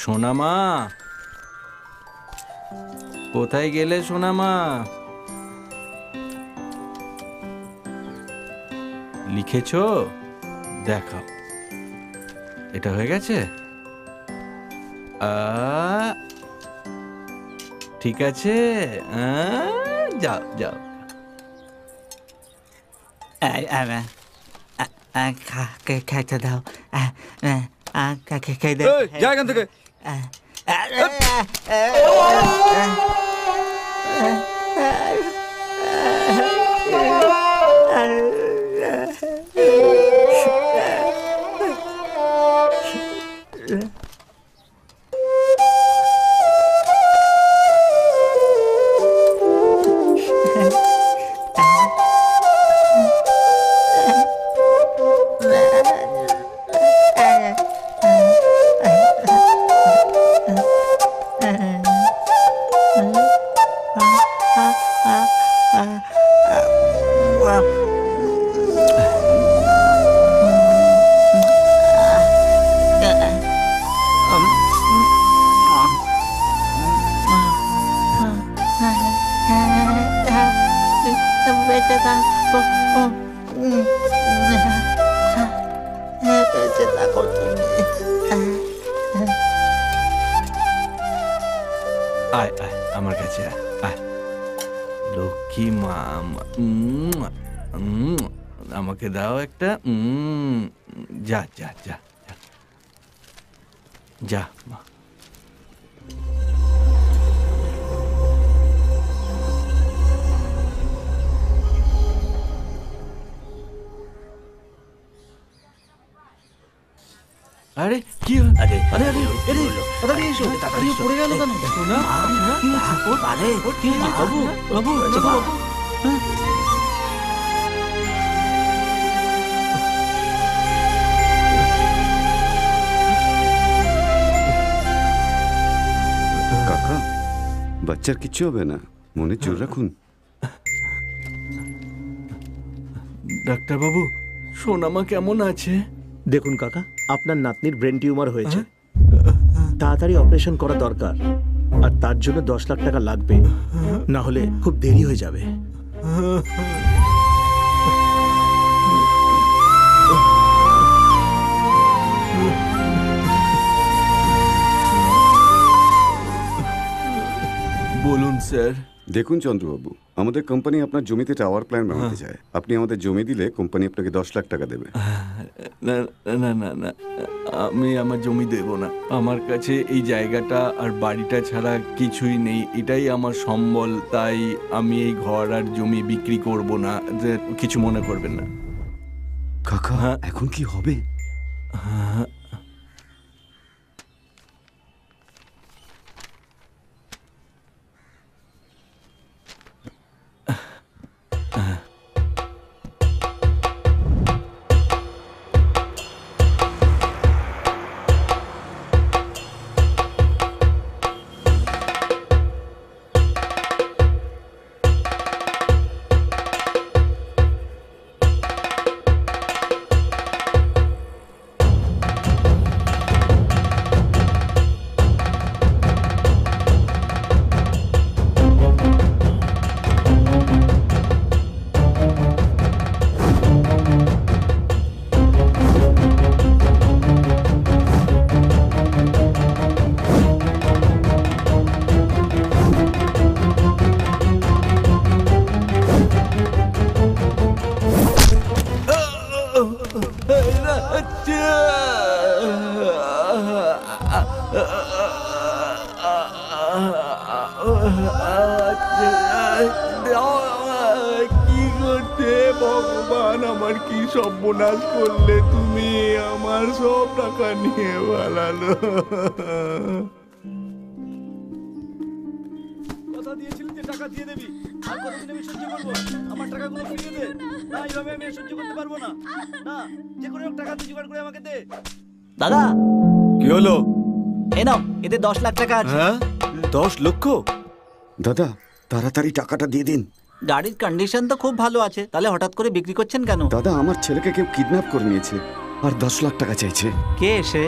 সোনামা, কোথায় গেলে সোনামা? লিখেছো? দেখাও। এটা হয়ে গেছে? ঠিক আছে, যাও যাও। খাইতে দাও, খাই দে। যা এখান থেকে। আয় আয় আমার কাছে আয়, লক্ষ্মী মা। আমাকে দাও একটা। যা যা যা যা মা। আরে কি? আরে আরে আরে তাড়াতাড়ি এসো, তাড়াতাড়ি পড়ে গেল কেন? দেখো না আরে কি হয়েছে? বাবু বাবু বাবু। কাকা, বাচ্চার কিচ্ছু হবে না, মনে জোর রাখুন। ডাক্তার বাবু, সোনামা কেমন আছে? দেখুন কাকা, আপনার নাতনির ব্রেন টিউমার হয়েছে, তাড়াতাড়ি অপারেশন করা দরকার, আর তার জন্য 10 লাখ টাকা লাগবে, না হলে খুব দেরি হয়ে যাবে। বলুন স্যার। দেখুন চন্দ্রবাবু, আমাদের কোম্পানি আপনার জমিতে টাওয়ার প্ল্যান বানাতে চায়। আপনি আমাদের জমি দিলে কোম্পানি আপনাকে 10 লাখ টাকা দেবে। না না না না, আমি আমার জমি দেব না। আমার কাছে এই জায়গাটা আর বাড়িটা ছাড়া কিছুই নেই, এটাই আমার সম্বল। তাই আমি এই ঘর আর জমি বিক্রি করব না, যে কিছু মনে করবেন না। কাকা, এখন কি হবে? কি করতে ভগবান, আমার কি সর্বনাশ করলে তুমি? আমার সব টাকা নিয়ে পালালো। কথা দিয়েছিলি যে টাকা দিয়ে দেবি, আর কতদিন আমি সহ্য করবো? আমার টাকাগুলো ফিরিয়ে দে। না, এইভাবে আমি সহ্য করতে পারবো না। না, যে কোনো টাকা তুই জোগাড় করে আমাকে দে। দাদা, কি হলো? এই নাও, এতে 10 লাখ টাকা আছে। হ্যাঁ, 10 লক্ষ? দাদা, তাড়াতাড়ি টাকাটা দিয়ে দিন। গাড়ির কন্ডিশন তো খুব ভালো আছে, তাহলে হঠাৎ করে বিক্রি করছেন কেন? দাদা, আমার ছেলেকে কেউ কিডন্যাপ করে নিয়েছে আর 10 লাখ টাকা চাইছে। কে এসে?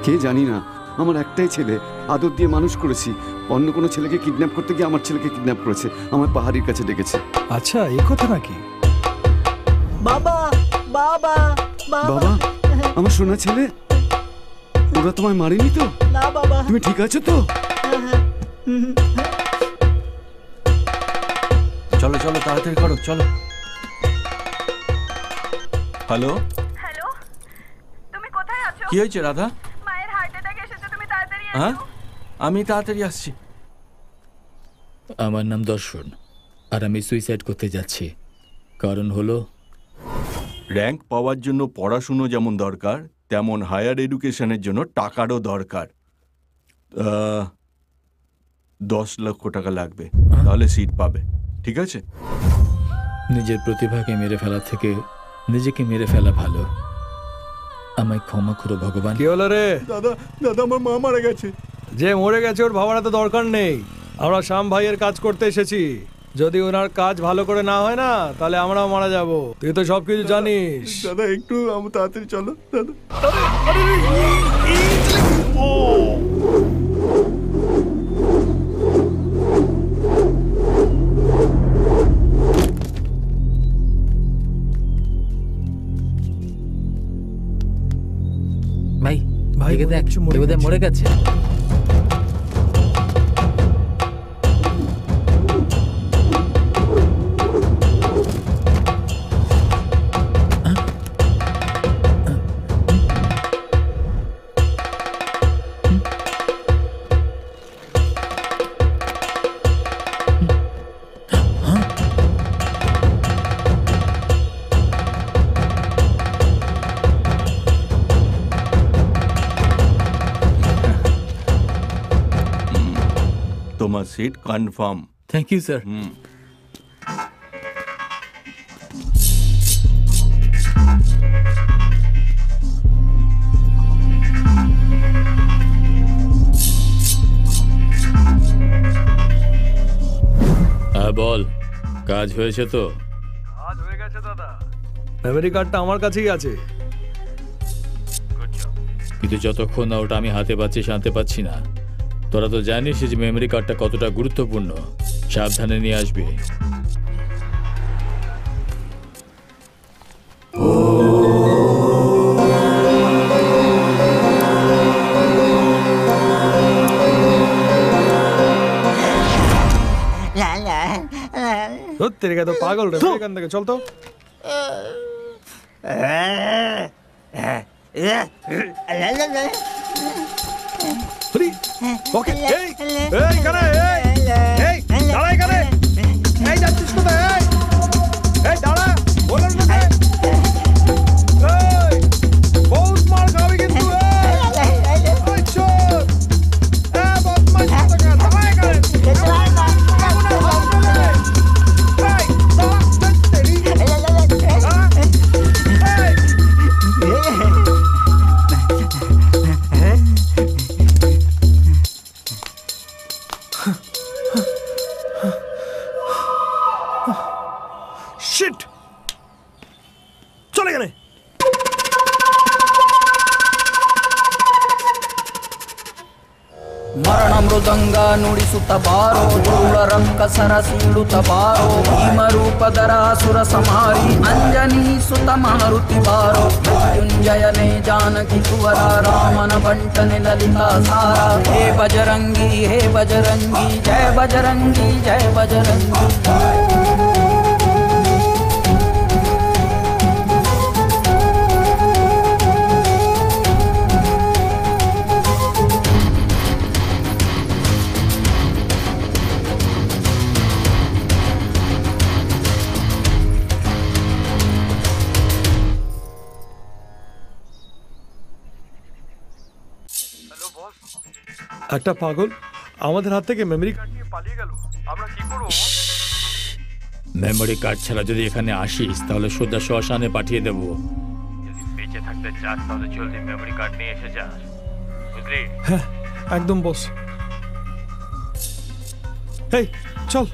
কে জানি না, আমার একটাই ছেলে, আদর দিয়ে মানুষ করেছি। অন্য কোনো ছেলেকে কিডন্যাপ করতে গিয়ে আমার ছেলেকে কিডন্যাপ করেছে, আমার পাহাড়ির কাছে ডেকেছে। আচ্ছা, এই কথা নাকি? বাবা বাবা বাবা, আমার সোনা ছেলে, ওরা তোমায় মারেনি তো? না বাবা। তুমি ঠিক আছো তো? চলো চলো তাড়াতাড়ি করো, চলো। হ্যালো, হ্যালো, তুমি কোথায় আছো? কি হয়েছে রাধা? মায়ের হার্ট অ্যাটাক এসেছে, তুমি তাড়াতাড়ি হ্যাঁ, এসো। আমি তাড়াতাড়ি আসছি। আমার নাম দর্শন, আর আমি সুইসাইড করতে যাচ্ছি। কারণ হলো, র্যাঙ্ক পাওয়ার জন্য পড়াশুনো যেমন দরকার, তেমন হায়ার এডুকেশনের জন্য টাকারও দরকার। 10 লক্ষ টাকা লাগবে, তাহলে সিট পাবে। ঠিক আছে? নিজের প্রতিভাকে মেরে ফেলার থেকে নিজেকে মেরে ফেলা ভালো। আমায় ক্ষমা করো ভগবান। কি হলো রে? দাদা দাদা, আমার মা মারা গেছে। যে মরে গেছে ওর ভাবার তো দরকার নেই। আমরা শ্যাম ভাইয়ের কাজ করতে এসেছি। যদি ওনার কাজ ভালো করে না হয় না, তাহলে আমরাও মারা যাব। তুই তো সবকিছু জানিস। দাদা একটু আমি তাড়াতাড়ি চলো দাদা। ভাই, ভাই, এদিকে দেখ, এদিকে মরে গেছে। তোমার seat confirm. Thank you sir. হ্যাঁ বল, কাজ হয়েছে তো? কাজ হয়ে গেছে দাদা। মেমরি কার্ডটা আমার কাছেই আছে। কিন্তু যতক্ষণ না ওটা আমি হাতে পাচ্ছি, শান্তি পাচ্ছি না। তোরা তো জানিস যে মেমরি কার্ডটা কতটা গুরুত্বপূর্ণ। সাবধানে নিয়ে আসবি। সত্যি রেখে তো পাগল রে, এখান থেকে চল তো। ওকে, এই এখানে, এই দাঁড়া এখানে। এই যাচ্ছিস কোথায়? এই দাঁড়া, বলার না। এই বহুত মার খাবি কিন্তু। এই চোর, এই বদমাশ কোথাকার, দাঁড়া এখানে। শিট, চলে গেলে। ಮರಣ ಮೃದಂಗ ನುಡಿಸುತ್ತ ಬಾರೋ, ಧೂಳ ರಂಕ ಸರಸೀಳುತ್ತ ಬಾರೋ, ಭೀಮರೂಪಧರ ಸುರ ಸಂಹಾರಿ ಅಂಜನಿ ಸುತ ಮಾರುತಿ ಬಾರೋ, ಮೃತ್ಯುಂಜಯನೇ ಜಾನಕಿ ಕುವರ ರಾಮನ ಬಂಟನೆ ಲಲಿತಾ ಸಾರ, ಹೇ ಬಜರಂಗಿ ಜಯ ಬಜರಂಗಿ ಜಯ ಬಜರಂಗಿ। একটা পাগল আমাদের হাত থেকে মেমরি কার্ড নিয়ে পালিয়ে গেল। আমরা কি করব? মেমরি কার্ড ছাড়া যদি এখানে আসিস, তাহলে সোজা শ্মশানে পাঠিয়ে দেব। যদি বেঁচে থাকতে চাস, তাহলে জলদি মেমরি কার্ড নিয়ে এসে যাস, বুঝলি? হ্যাঁ, একদম বস। এই চল।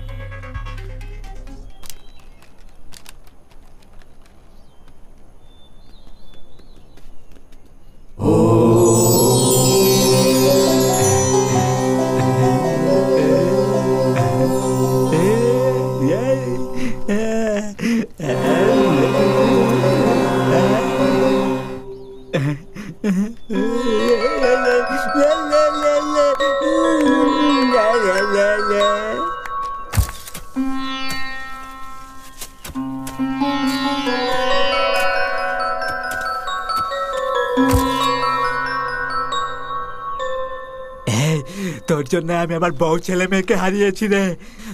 জন্য আমি আমার বউ ছেলে মেয়েকে হারিয়েছি রে,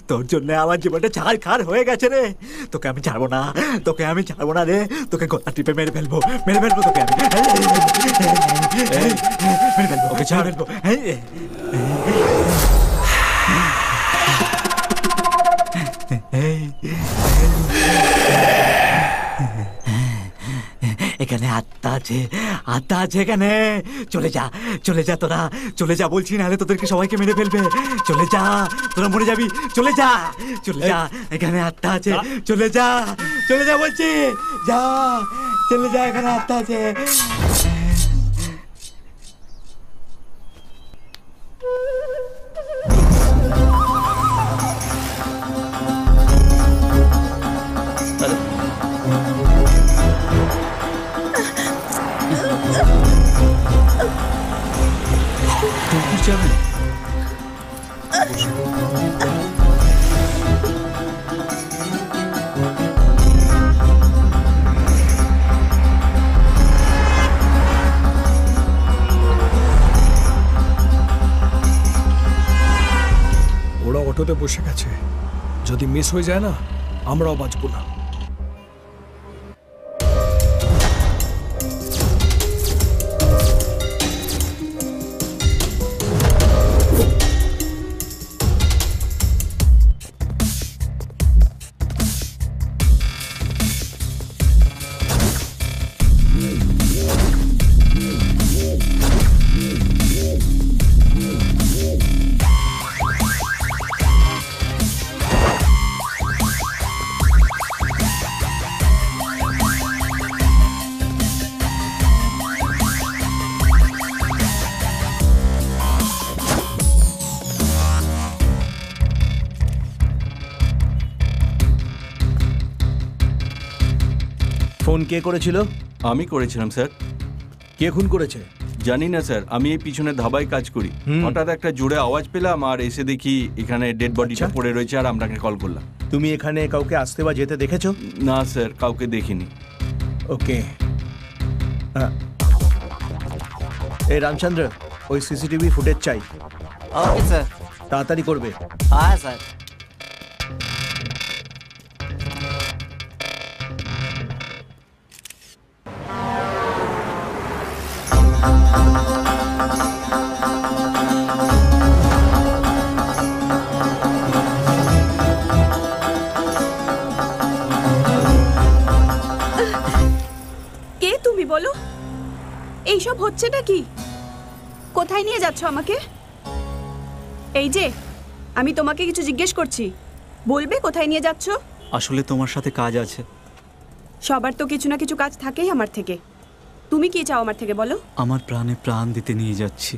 তোর জন্য আমার জীবনটা ছাড়খাড় হয়ে গেছে রে। তোকে আমি ছাড়বো না, তোকে আমি ছাড়বো না রে, তোকে গলা টিপে মেরে ফেলবো তোকে আমি মেরে ফেলবো, ওকে ছাড় ফেলবো। এখানে আত্মা আছে, আত্মা আছে এখানে। চলে যা, চলে যা তোরা, চলে যা বলছি, নাহলে তোদেরকে সবাইকে মেরে ফেলবে। চলে যা, তোরা মরে যাবি, চলে যা, চলে যা, এখানে আত্মা আছে, চলে যা, চলে যা বলছি, যা, চলে যা, এখানে আত্মা আছে। ওরা অটোতে বসে গেছে, যদি মিস হয়ে যায় না আমরাও বাঁচবো না। ফোন কে করেছিল? আমি করেছিলাম স্যার। কে খুন করেছে? জানি না স্যার, আমি এই পিছনে ধাবায় কাজ করি। হঠাৎ একটা জোরে আওয়াজ পেলাম আর এসে দেখি এখানে ডেড বডিটা পড়ে রয়েছে, আর আপনাকে কল করলাম। তুমি এখানে কাউকে আসতে বা যেতে দেখেছো? না স্যার, কাউকে দেখিনি। ওকে। এই রামচন্দ্র, ওই সিসিটিভি ফুটেজ চাই। Okay sir. তাড়াতাড়ি করবে। হ্যাঁ স্যার। কে তুমি বলো? এইসব হচ্ছেটা কি? কোথায় নিয়ে যাচ্ছ আমাকে? এই যে আমি তোমাকে কিছু জিজ্ঞেস করছি, বলবে কোথায় নিয়ে যাচ্ছ? আসলে তোমার সাথে কাজ আছে। সবার তো কিছু না কিছু কাজ থাকেই আমার থেকে। তুমি কি চাও আমার থেকে বলো? আমার প্রাণে প্রাণ দিতে নিয়ে যাচ্ছি।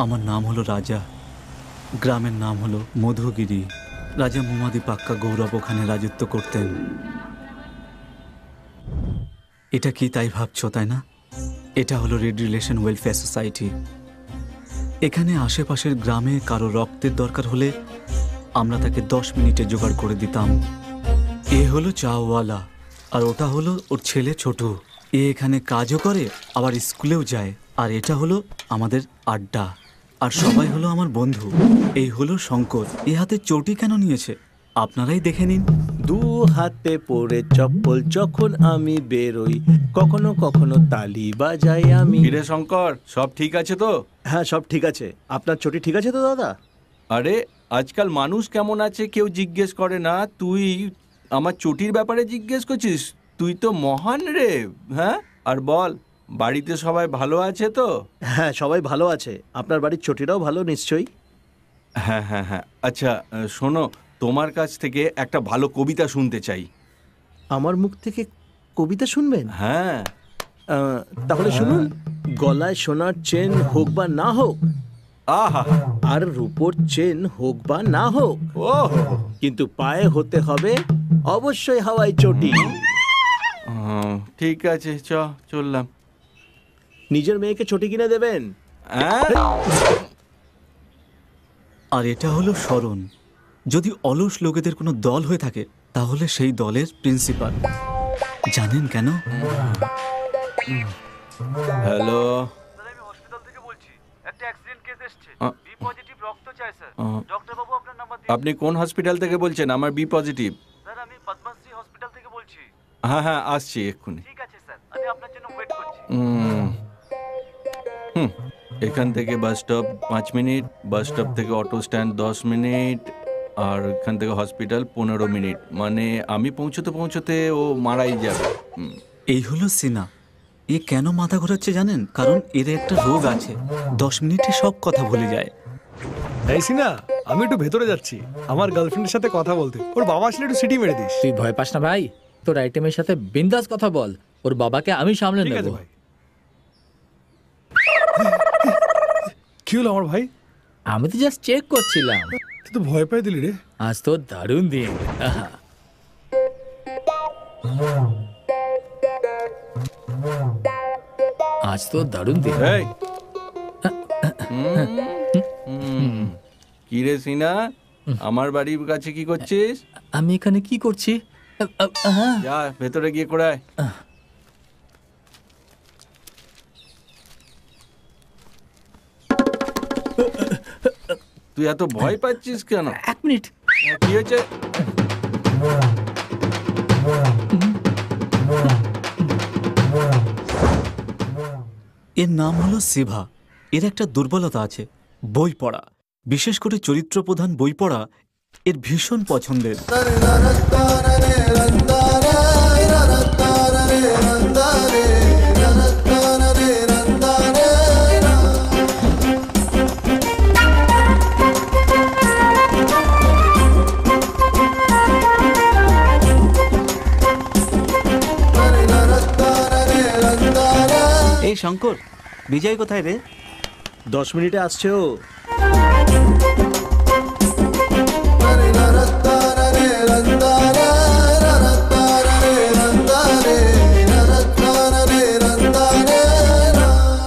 আমার নাম হলো রাজা, গ্রামের নাম হলো মধুগিরি। রাজা মুমাদি পাক্কা গৌরব ওখানে রাজত্ব করতেন। এটা কি তাই ভাবছো, তাই না? এটা হলো রেড রিলেশন ওয়েলফেয়ার সোসাইটি। এখানে আশেপাশের গ্রামে কারো রক্তের দরকার হলে আমরা তাকে 10 মিনিটে জোগাড় করে দিতাম। এ হলো চাওয়ালা, আর ওটা হলো ওর ছেলে ছোটু। এ এখানে কাজও করে আবার স্কুলেও যায়। আর এটা হলো আমাদের আড্ডা, আর সবাই হলো আমার বন্ধু। এই হলো শঙ্কর। এ হাতে চটি কেন নিয়েছে আপনারাই দেখে নিন। দু হাতে পরে চপ্পল যখন আমি বেরোই, কখনো কখনো তালি বাজাই আমি। কিরে শঙ্কর, সব ঠিক আছে তো? হ্যাঁ, সব ঠিক আছে। আপনার চটি ঠিক আছে তো দাদা? আরে আজকাল মানুষ কেমন আছে কেউ জিজ্ঞেস করে না, তুই আমার চটির ব্যাপারে জিজ্ঞেস করছিস? তুই তো মহান রে। হ্যাঁ, আর বল, বাড়িতে সবাই ভালো আছে তো? হ্যাঁ, সবাই ভালো আছে। আপনার বাড়ির চটিটাও ভালো নিশ্চয়ই? হ্যাঁ হ্যাঁ হ্যাঁ। আচ্ছা শোনো, তোমার কাছ থেকে একটা ভালো কবিতা শুনতে চাই। আমার মুখ থেকে কবিতা শুনবেন? হ্যাঁ। তাহলে শুনুন। গলায় সোনার চেন হোক বা না হোক, আহা, আর রূপোর চেন হোক বা না হোক, কিন্তু পায়ে হতে হবে অবশ্যই হাওয়াই চটি। ঠিক আছে, চললাম। নিজের মেয়েকে চটি কিনে দেবেন। আর এটা হলো শরণ। যদি অলস লোকেদের কোনো দল হয়ে থাকে তাহলে সেই দলের প্রিন্সিপাল। জানেন কেন? হ্যালো, আমি হসপিটাল থেকে বলছি। একটা অ্যাক্সিডেন্ট কেস আপনি কোন হসপিটাল থেকে বলছেন? আমার বি পজিটিভ। হ্যাঁ হ্যাঁ, আসছি এক্ষুনি। এখান থেকে bus stop 5 minute, bus stop থেকে অটো স্ট্যান্ড 10 মিনিট, আর এখান থেকে হসপিটাল 15 মিনিট। মানে আমি পৌঁছতে ও মারাই যাবে। এই হলো সিনা। এ কেন মাথা ঘোরাচ্ছে জানেন? কারণ এর একটা রোগ আছে, 10 মিনিটে সব কথা ভুলে যায়। এই সিনা, আমি একটু ভেতরে যাচ্ছি আমার গার্লফ্রেন্ডের সাথে কথা বলতে। ওর বাবা আসলে একটু সিটি মেরে দিস। তুই ভয় পাস না ভাই, তোর আইটেমের সাথে বিন্দাস কথা বল। ওর বাবাকে আমি সামলে ঠিক নেব। আছে ভাই। কি হলো আমার ভাই? আমি তো জাস্ট চেক করছিলাম। তুই তো ভয় পেয়ে দিলি রে। আজ তো দারুণ দিন। আহা। আজ তো দারুণ দিন। এই কি রে সিনা, আমার বাড়ির কাছে কি করছিস? আমি এখানে কি করছি? যা ভেতরে গিয়ে করায়। তুই এত ভয় পাচ্ছিস কেন? 1 মিনিট। কি হয়েছে? এর নাম হলো সিভা। এর একটা দুর্বলতা আছে, বই পড়া। বিশেষ করে চরিত্র প্রধান বই পড়া এর ভীষণ পছন্দের। এই শঙ্কর, বিজয় কোথায় রে? 10 মিনিটে আসছে ও।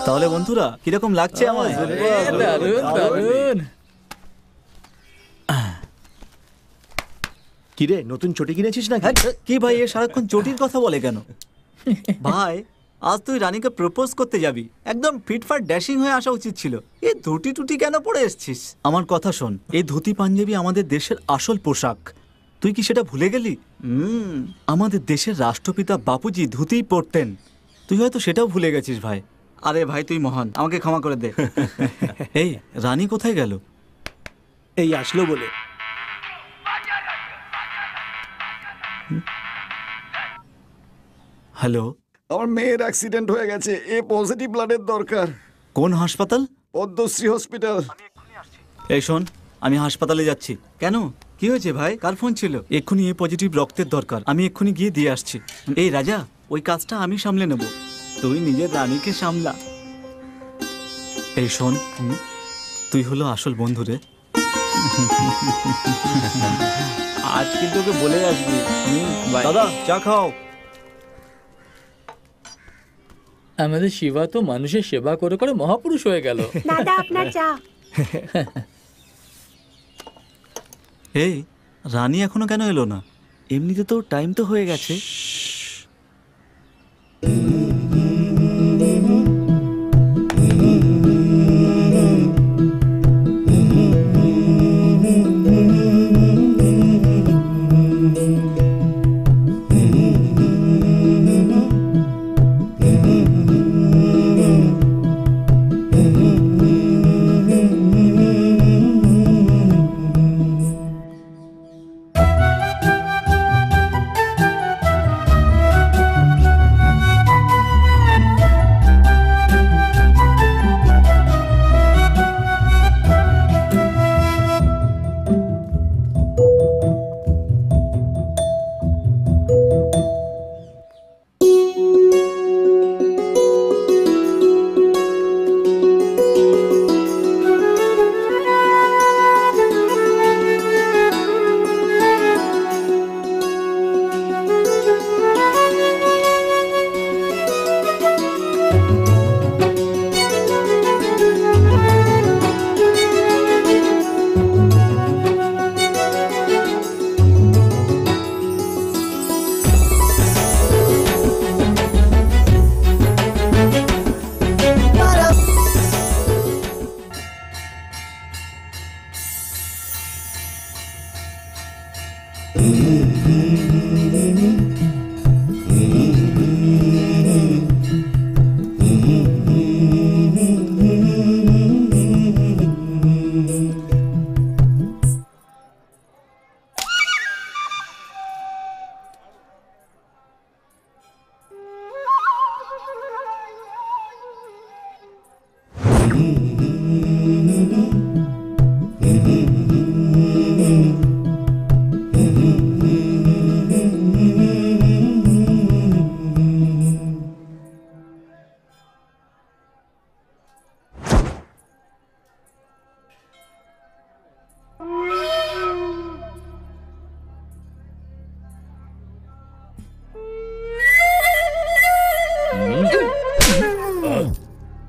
তাহলে বন্ধুরা কিরকম লাগছে আমার? দারুণ দারুণ। কিরে, নতুন চটি কিনেছিস না? কি ভাই, এ সারাক্ষণ চটির কথা বলে কেন? ভাই, আজ তুই রানীকে প্রপোজ করতে যাবি, একদম ফিটফাট ড্যাশিং হয়ে আসা উচিত ছিল। এই ধুতি টুটি কেন পরে এসছিস? আমার কথা শোন, এই ধুতি পাঞ্জাবি আমাদের দেশের আসল পোশাক। তুই কি সেটা ভুলে গেলি? আমাদের দেশের রাষ্ট্রপিতা বাপুজি ধুতিই পরতেন। তুই হয়তো সেটাও ভুলে গেছিস ভাই। আরে ভাই, তুই মহান, আমাকে ক্ষমা করে দে। এই রানী কোথায় গেল? এই আসলো বলে। হ্যালো, আমার মেয়ের অ্যাক্সিডেন্ট হয়ে গেছে, এ পজিটিভ ব্লাডের দরকার। কোন হাসপাতাল? পদ্মশ্রী হসপিটাল। এই শোন, আমি হাসপাতালে যাচ্ছি। কেন, কি হয়েছে ভাই? কার ফোন ছিল? এক্ষুনি এ পজিটিভ রক্তের দরকার, আমি এক্ষুনি গিয়ে দিয়ে আসছি। এই রাজা, ওই কাজটা আমি সামলে নেব, তুই নিজের রানীকে সামলা। এই শোন, তুই হলো আসল বন্ধু রে। আজ কিন্তু ওকে বলে আসবি। দাদা, চা খাও। আমাদের শিবা তো মানুষের সেবা করে করে মহাপুরুষ হয়ে গেল। দাদা, আপনার চা। এই রানী এখনো কেন এলো না? এমনিতে তো টাইম তো হয়ে গেছে।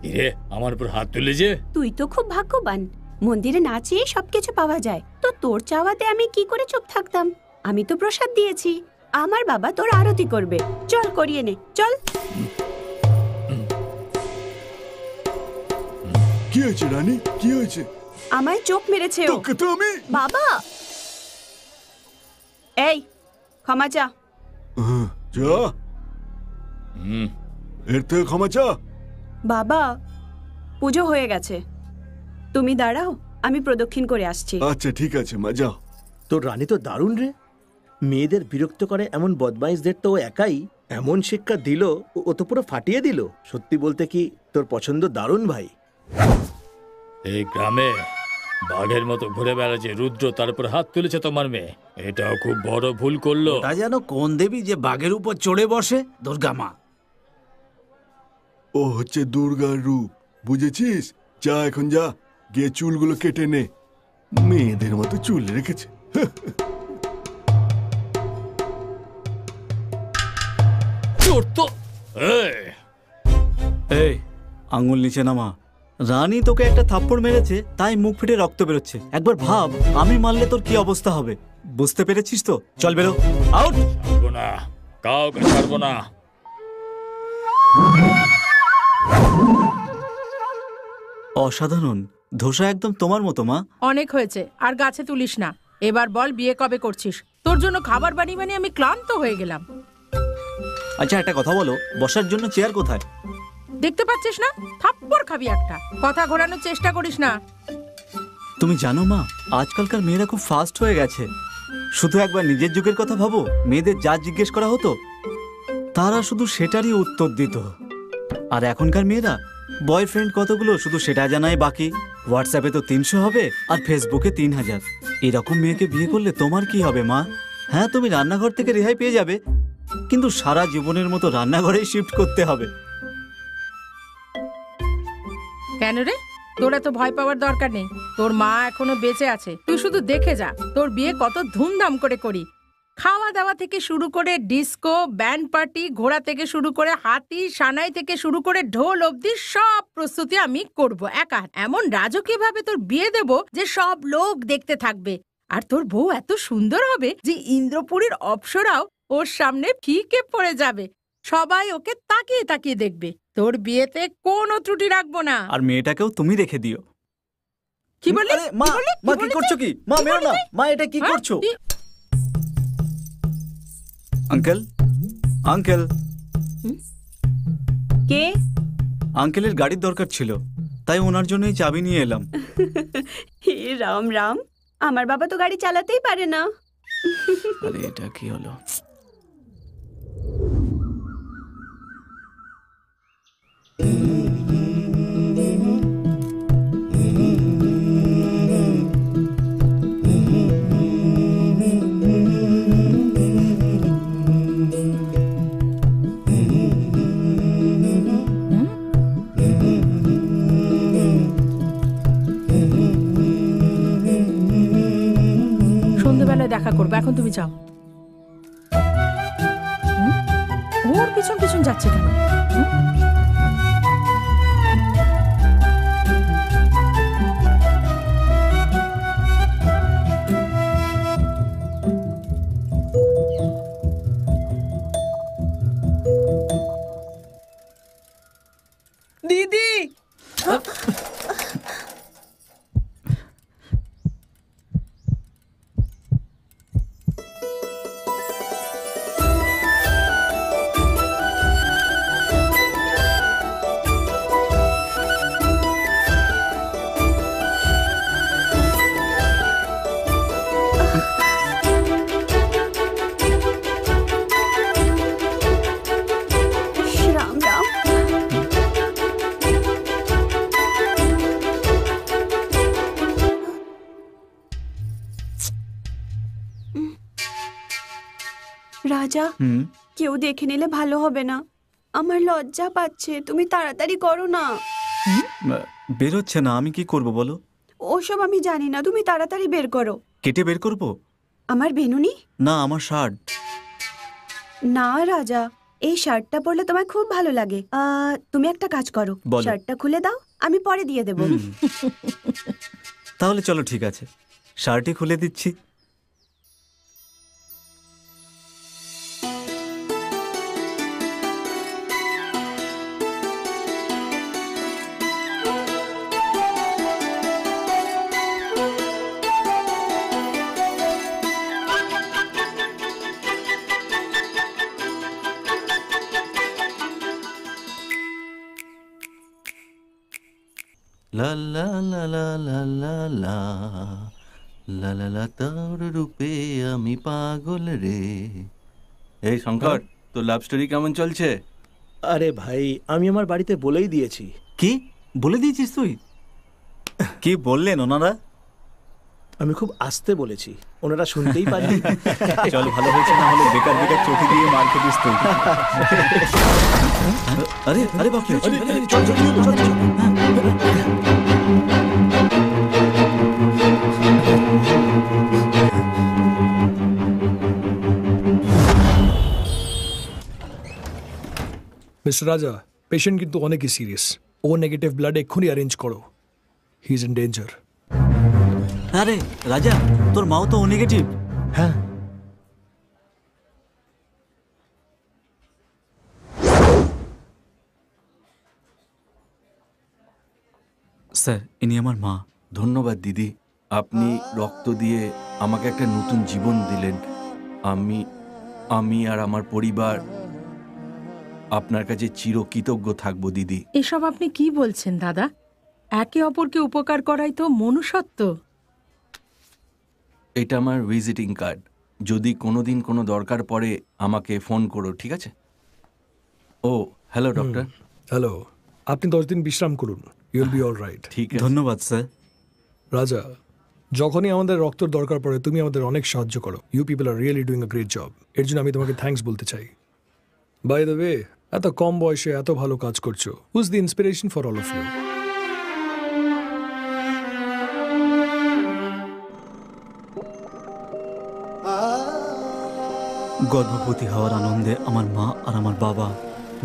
কিরে আমার উপর হাত তুলে যে? তুই তো খুব ভাগ্যবান, মন্দিরে না চেয়ে সবকিছু পাওয়া যায়। তো তোর চাওয়াতে আমি কি করে চুপ থাকতাম? আমি তো প্রসাদ দিয়েছি, আমার বাবা তোর আরতি করবে। চল করিয়ে নে, চল। কি হয়েছে রানী, কি হয়েছে? আমায় চোখ মেরেছে ও। তোকে তো আমি বাবা, এই ক্ষমা চা। যা, এর থেকে ক্ষমা চা। বাবা, পুজো হয়ে গেছে, তুমি দাঁড়াও, আমি প্রদক্ষিণ করে আসছি। আচ্ছা ঠিক আছে মা, যাও। তোর রানী তো দারুণ রে। মেয়েদের বিরক্ত করে এমন বদমাইশদের তো ও একাই এমন শিক্ষা দিল, ও তো পুরো ফাটিয়ে দিল। সত্যি বলতে কি তোর পছন্দ দারুণ ভাই। এই গ্রামে বাঘের মতো ঘুরে বেড়াচ্ছে রুদ্র, তার উপর হাত তুলেছে তোমার মেয়ে। এটাও খুব বড় ভুল করলো। তা যেন কোন দেবী যে বাঘের উপর চড়ে বসে? দুর্গা মা। ও হচ্ছে দুর্গার রূপ, বুঝেছিস? যা এখন যা, গিয়ে চুলগুলো কেটে নে। মেয়েদের মতো চুল রেখেছে। চোর তো। এই আঙুল নিচে নামা। রানী তোকে একটা থাপ্পড় মেরেছে, তাই মুখ ফেটে রক্ত বেরোচ্ছে। একবার ভাব, আমি মারলে তোর কি অবস্থা হবে। বুঝতে পেরেছিস তো? চল বেরো, আউট। ছাড়বো না, কাউকে ছাড়বো না। অসাধারণ, ধোসা একদম তোমার মতো মা। অনেক হয়েছে, আর গাছে তুলিস না। এবার বল, বিয়ে কবে করছিস? তোর জন্য খাবার বানিয়ে বানিয়ে আমি ক্লান্ত হয়ে গেলাম। আচ্ছা একটা কথা বলো, বসার জন্য চেয়ার কোথায়? দেখতে পাচ্ছিস না? থাপ্পড় খাবি একটা। কথা ঘোরানোর চেষ্টা করিস না। তুমি জানো মা, আজকালকার মেয়েরা খুব ফাস্ট হয়ে গেছে। শুধু একবার নিজের যুগের কথা ভাবো, মেয়েদের যা জিজ্ঞেস করা হতো তারা শুধু সেটারই উত্তর দিত। আর এখনকার মেয়েরা বয়ফ্রেন্ড কতগুলো শুধু সেটা জানাই বাকি। হোয়াটসঅ্যাপে তো 300 হবে আর ফেসবুকে 3000। এরকম মেয়েকে বিয়ে করলে তোমার কি হবে মা? হ্যাঁ, তুমি রান্নাঘর থেকে রেহাই পেয়ে যাবে, কিন্তু সারা জীবনের মতো রান্নাঘরেই শিফট করতে হবে। কেন রে? তোর এত ভয় পাওয়ার দরকার নেই। তোর মা এখনো বেঁচে আছে, তুই শুধু দেখে যা। তোর বিয়ে কত ধুমধাম করে করি। খাওয়া দাওয়া থেকে শুরু করে ডিস্কো, ব্যান্ড পার্টি, ঘোড়া থেকে শুরু করে হাতি, সানাই থেকে শুরু করে ঢোল অবধি সব প্রস্তুতি আমি করব একা। এমন রাজকীয় ভাবে তোর বিয়ে দেব যে সব লোক দেখতে থাকবে। আর তোর বউ এত সুন্দর হবে যে ইন্দ্রপুরীর অপ্সরাও ওর সামনে ফিকে পড়ে যাবে। সবাই ওকে তাকিয়ে তাকিয়ে দেখবে। তোর বিয়েতে কোনো ত্রুটি রাখবো না। আর মেয়েটাকেও তুমি রেখে দিও। কি বললি? আরে মা, মা কি করছো কি? মা মেরো না, মা এটা কি করছো? Uncle, uncle. কে? আঙ্কেলের গাড়ির দরকার ছিল, তাই ওনার জন্যই চাবি নিয়ে এলাম। হে রাম রাম, আমার বাবা তো গাড়ি চালাতেই পারে না। আরে এটা কি হলো? সন্ধ্যেবেলায় দেখা করবো, এখন তুমি যাও। ওর পিছন পিছন যাচ্ছে কেন? দিদি, রাজা, হুম কেউ দেখে নিলে ভালো হবে না। আমার লজ্জা পাচ্ছে, তুমি তাড়াতাড়ি করো না। বেরোচ্ছে না, আমি কি করব বলো? ওসব আমি জানি না, তুমি তাড়াতাড়ি বের করো। কেটে বের করব? আমার বেনুনি? না, আমার শার্ট। না রাজা, এই শার্টটা পরলে তোমায় খুব ভালো লাগে। তুমি একটা কাজ করো, বলো। শার্টটা খুলে দাও, আমি পরে দিয়ে দেবো। তাহলে চলো, ঠিক আছে, শার্টই খুলে দিচ্ছি। লা লা লা লা লা লা লা লা লা লা, তোর রূপে আমি পাগল রে। এই শঙ্কর, তোর লাভ স্টোরি কেমন চলছে? আরে ভাই, আমি আমার বাড়িতে বলেই দিয়েছি। কি বলে দিয়েছিস তুই? কি বললেন ওনারা? আমি খুব আস্তে বলেছি, ওনারা শুনতেই পারেনি। চল, ভালো হয়েছে, না হলে বেকার বেকার চোখে দিয়ে মার খেতিস তুই। আরে আরে বাকি চল চল চল চল। মিস্টার রাজা, পেশেন্ট কিন্তু অনেকই সিরিয়াস। ও নেগেটিভ ব্লাড এক্ষুনি অ্যারেঞ্জ করো, হি ইজ ইন ডেঞ্জার। আরে রাজা, তোর মাও তো ও নেগেটিভ। হ্যাঁ, স্যার, ইনি আমার মা। ধন্যবাদ দিদি, আপনি রক্ত দিয়ে আমাকে একটা নতুন জীবন দিলেন। আমি আর আমার পরিবার আপনার কাছে চিরকৃতজ্ঞ থাকবো দিদি। এসব আপনি কি বলছেন দাদা? একে অপরকে উপকার করাই তো মনুষ্যত্ব। এটা আমার ভিজিটিং কার্ড, যদি কোনোদিন কোনো দরকার পড়ে আমাকে ফোন করো, ঠিক আছে? ও হ্যালো ডক্টর। হ্যালো, আপনি 10 দিন বিশ্রাম করুন, you will be all right. ঠিক আছে। ধন্যবাদ স্যার। রাজা, যখনই আমাদের রক্তের দরকার পড়ে তুমি আমাদের অনেক সাহায্য করো। You people are really doing a great job. এর জন্য আমি তোমাকে থ্যাঙ্কস বলতে চাই। বাই দ্য ওয়ে, এত কম বয়সে এত ভালো কাজ করছো। Who's the inspiration for all of you? গর্ভবতী হওয়ার আনন্দে আমার মা আর আমার বাবা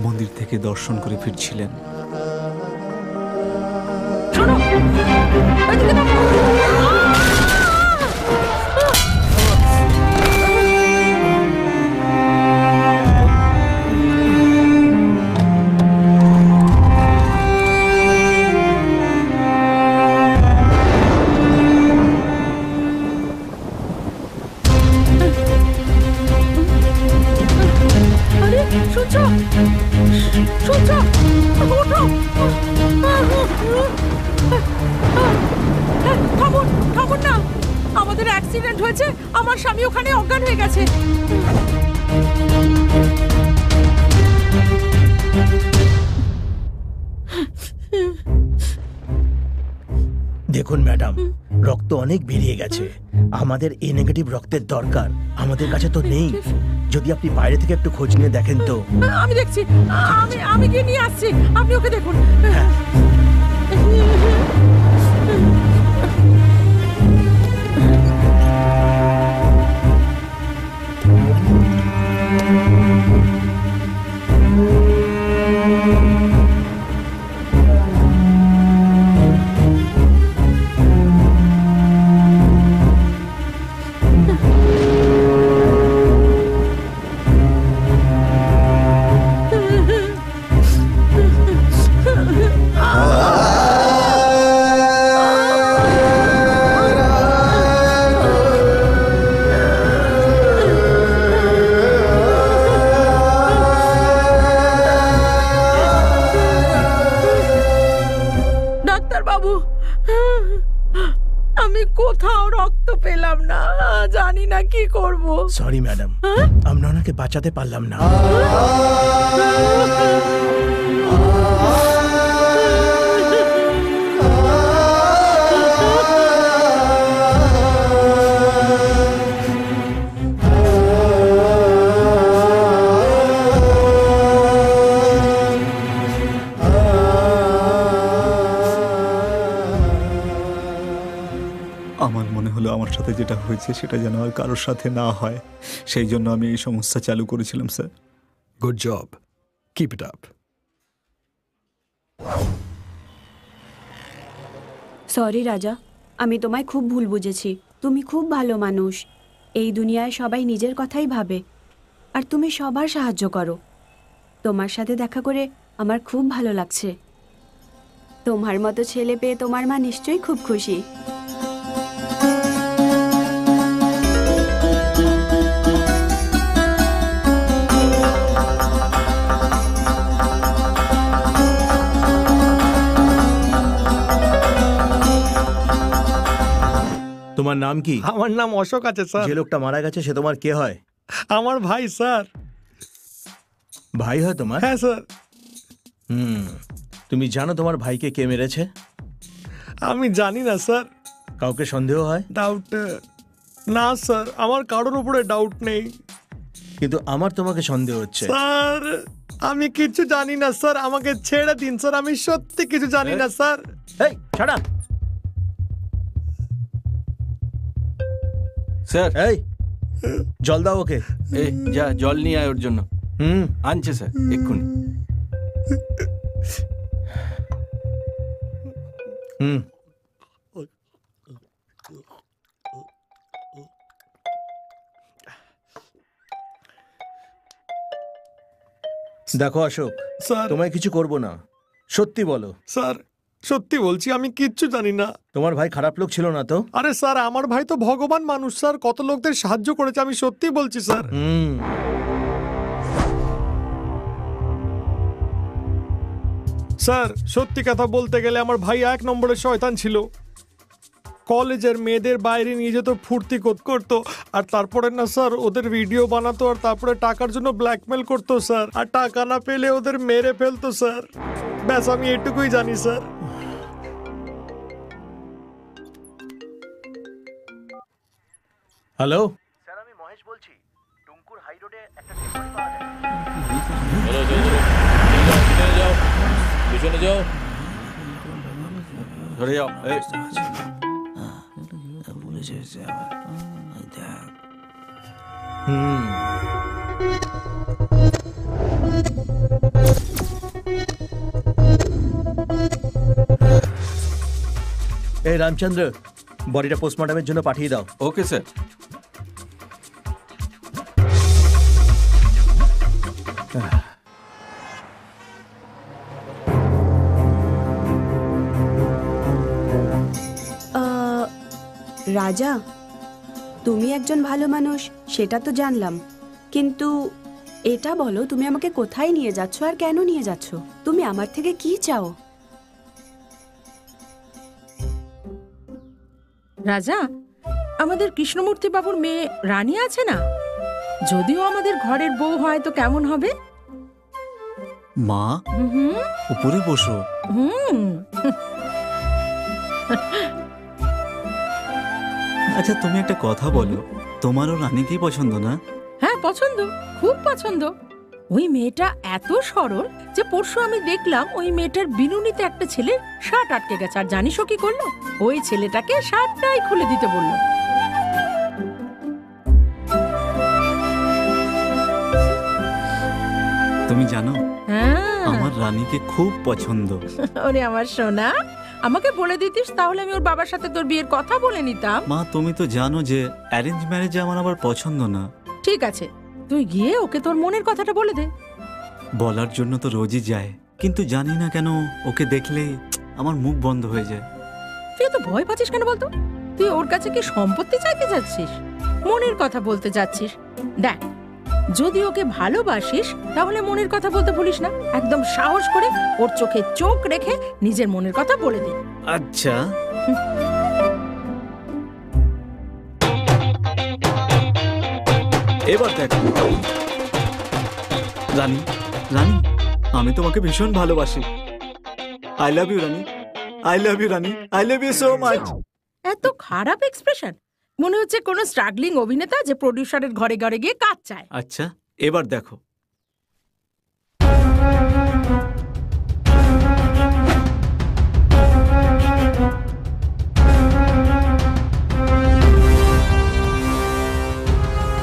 মন্দির থেকে দর্শন করে ফিরছিলেন। শোনো, এদিকে দেখো। শুনছো? শুনছো? ওঠো! থামুন, থামুন না! আমাদের অ্যাক্সিডেন্ট হয়েছে, আমার স্বামী ওখানে অজ্ঞান হয়ে গেছে। দেখুন ম্যাডাম, রক্ত অনেক বেরিয়ে গেছে। আমাদের এ নেগেটিভ রক্তের দরকার, আমাদের কাছে তো নেই। যদি আপনি বাইরে থেকে একটু খোঁজ নিয়ে দেখেন তো। আমি দেখছি, আমি গিয়ে নিয়ে আসছি, আপনি ওকে দেখুন। আমি কোথাও রক্ত পেলাম না, জানি না কি করব। সরি ম্যাডাম, আমরা ওনাকে বাঁচাতে পারলাম না। আমার মনে হলো আমার সাথে যেটা হয়েছে সেটা যেন আর কারোর সাথে না হয়, সেই জন্য আমি এই সমস্যা চালু করেছিলাম sir. Good job, keep it up. Sorry রাজা, আমি তোমায় খুব ভুল বুঝেছি। তুমি খুব ভালো মানুষ। এই দুনিয়ায় সবাই নিজের কথাই ভাবে, আর তুমি সবার সাহায্য করো। তোমার সাথে দেখা করে আমার খুব ভালো লাগছে। তোমার মতো ছেলে পেয়ে তোমার মা নিশ্চয়ই খুব খুশি। তোমার নাম কি? আমার নাম অশোক আছে স্যার। যে লোকটা মারা গেছে সে তোমার কে হয়? আমার ভাই স্যার। ভাই হয় তোমার? হ্যাঁ স্যার। তুমি জানো তোমার ভাইকে কে মেরেছে? আমি জানি না স্যার। কাউকে সন্দেহ হয়? ডাউট না স্যার, আমার কারোর উপরে ডাউট নেই। কিন্তু আমার তোমাকে সন্দেহ হচ্ছে। স্যার আমি কিছু জানি না স্যার, আমাকে ছেড়ে দিন স্যার, আমি সত্যি কিছু জানি না স্যার। এই শাট আপ। স্যার, এই জল দাও ওকে। এই যা জল নিয়ে আয় ওর জন্য। আনছে স্যার এক্ষুনি। দেখো অশোক, স্যার তোমায় কিছু করব না, সত্যি বলো। স্যার সত্যি বলছি, আমি কিচ্ছু জানি না। তোমার ভাই খারাপ লোক ছিল না তো? আরে স্যার, আমার ভাই তো ভগবান মানুষ স্যার, কত লোকদের সাহায্য করেছে, আমি সত্যি বলছি স্যার। স্যার সত্যি কথা বলতে গেলে আমার ভাই 1 নম্বরের শয়তান ছিল। কলেজের মেয়েদের বাইরে নিয়ে যেত, ফুর্তি করতো, আর তারপরে না স্যার ওদের ভিডিও বানাতো, আর তারপরে টাকার জন্য ব্ল্যাকমেল করতো স্যার, আর টাকা না পেলে ওদের মেরে ফেলতো স্যার। ব্যাস আমি এটুকুই জানি স্যার। হ্যালো স্যার, আমি মহেশ বলছি। টুঙ্কুর হাই রোডে একটা ডেড বডি পাওয়া যায়। যাও, পিছনে যাও। ধরে যাও। এই রামচন্দ্র, বডিটা পোস্টমর্টমের জন্য পাঠিয়ে দাও। Okay sir. রাজা, তুমি একজন ভালো মানুষ সেটা তো জানলাম, কিন্তু এটা বলো তুমি আমাকে কোথায় নিয়ে যাচ্ছ আর কেন নিয়ে যাচ্ছ? তুমি আমার থেকে কি চাও? রাজা, আমাদের কৃষ্ণমূর্তি বাবুর মেয়ে রানী আছে না, যদিও আমাদের ঘরের বউ হয় তো কেমন হবে? মা, উপরে বসো। আচ্ছা তুমি একটা কথা বলো, তোমারও রানীকেই পছন্দ না? হ্যাঁ পছন্দ, খুব পছন্দ। ওই মেয়েটা এত সরল যে পরশু আমি দেখলাম ওই মেয়েটার বিনুনিতে একটা ছেলের শার্ট আটকে গেছে, আর জানিস ও কি করলো? ওই ছেলেটাকে শার্টটাই খুলে দিতে বললো। তুমি জানো হ্যাঁ, আমার রানীকে খুব পছন্দ। ওরে আমার সোনা, আমাকে বলে দিতিস তাহলে আমি ওর বাবার সাথে তোর বিয়ের কথা বলে নিতাম। মা তুমি তো জানো যে অ্যারেঞ্জ ম্যারেজে আমার আবার পছন্দ না। ঠিক আছে, তুই গিয়ে ওকে তোর মনের কথাটা বলে দে। বলার জন্য তো রোজই যায়, কিন্তু জানি না কেন ওকে দেখলে আমার মুখ বন্ধ হয়ে যায়। তুই তো ভয় পাচ্ছিস কেন বলতো? তুই ওর কাছে কি সম্পত্তি চাইতে যাচ্ছিস? মনের কথা বলতে যাচ্ছিস? দেখ, যদি ওকে ভালোবাসিস তাহলে মনের কথা বলতে ভুলিস না। একদম সাহস করে ওর চোখে চোখ রেখে নিজের মনের কথা বলে দে। আচ্ছা এবার দেখ রানী, রানী আমি তোমাকে ভীষণ ভালোবাসি। I love you Rani, I love you Rani, I love you so much. এত খারাপ এক্সপ্রেশন, মনে হচ্ছে কোন স্ট্রাগলিং অভিনেতা যে প্রোডিউসারের ঘরে ঘরে গিয়ে কাজ চায়। আচ্ছা এবার দেখো।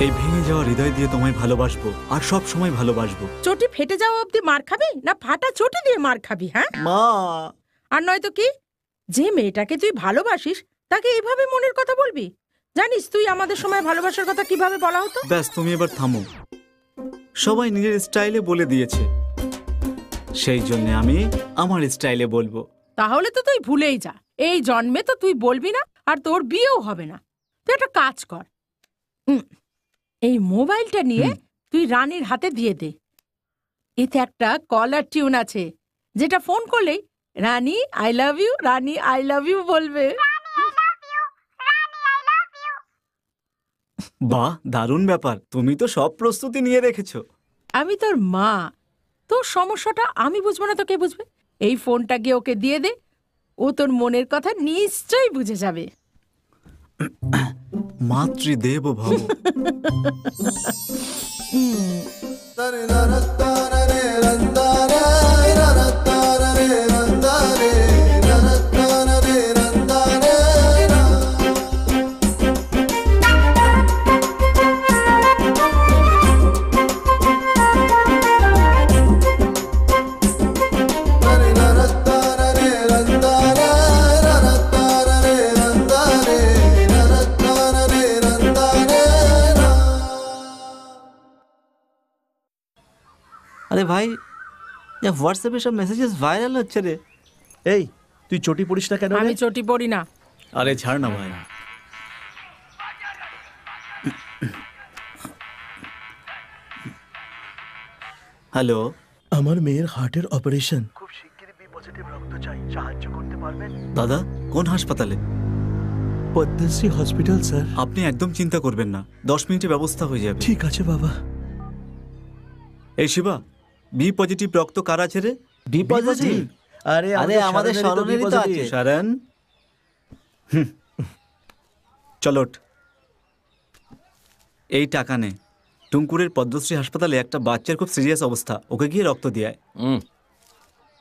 এই ভেঙে যাওয়া হৃদয় দিয়ে তোমায় ভালোবাসবো আর সব সময় ভালোবাসবো। চটি ফেটে যাওয়া অবধি মার খাবি না ফাটা চটি দিয়ে মার খাবি? হ্যাঁ মা, আর নয়তো কি, যে মেয়েটাকে তুই ভালোবাসিস তাকে এইভাবে মনের কথা বলবি? জানিস তুই আমাদের সময় ভালোবাসার কথা কিভাবে বলা হতো? ব্যাস তুমি এবার থামো। সবাই নিজের স্টাইলে বলে দিয়েছে, সেই জন্য আমি আমার স্টাইলে বলবো। তাহলে তো তুই ভুলেই যা, এই জন্মে তো তুই বলবি না আর তোর বিয়েও হবে না। তুই একটা কাজ কর, এই মোবাইলটা নিয়ে তুই রানীর হাতে দিয়ে দে। এতে একটা কলার টিউন আছে, যেটা ফোন করলেই Rani I love you, Rani I love you বলবে। বাহ, দারুণ ব্যাপার, তুমি তো সব প্রস্তুতি নিয়ে রেখেছো। আমি তোর মা, তোর সমস্যাটা আমি বুঝবো না তো কে বুঝবে? এই ফোনটা গিয়ে ওকে দিয়ে দে, ও তোর মনের কথা নিশ্চয়ই বুঝে যাবে। মাতৃদেব ভব। আরে ভাই, হোয়াটসঅ্যাপে সব মেসেজেস ভাইরাল হচ্ছে রে। এই তুই চটি পড়িস না কেন? আমি চটি পড়ি না। আরে ছাড় না ভাই। হ্যালো, আমার মেয়ের হার্টের অপারেশন। দাদা কোন হাসপাতালে? Padmashree hospital sir. আপনি একদম চিন্তা করবেন না, 10 মিনিটে ব্যবস্থা হয়ে যাবে। ঠিক আছে বাবা। এই শিবা, বি পজিটিভ রক্ত কার আছে রে? B positive? আরে আমাদের শরণেরই তো আছে। শরণ, চলো এই টাকা নে। টুঙ্কুরের পদ্মশ্রী হাসপাতালে একটা বাচ্চার খুব সিরিয়াস অবস্থা, ওকে গিয়ে রক্ত দিয়ে।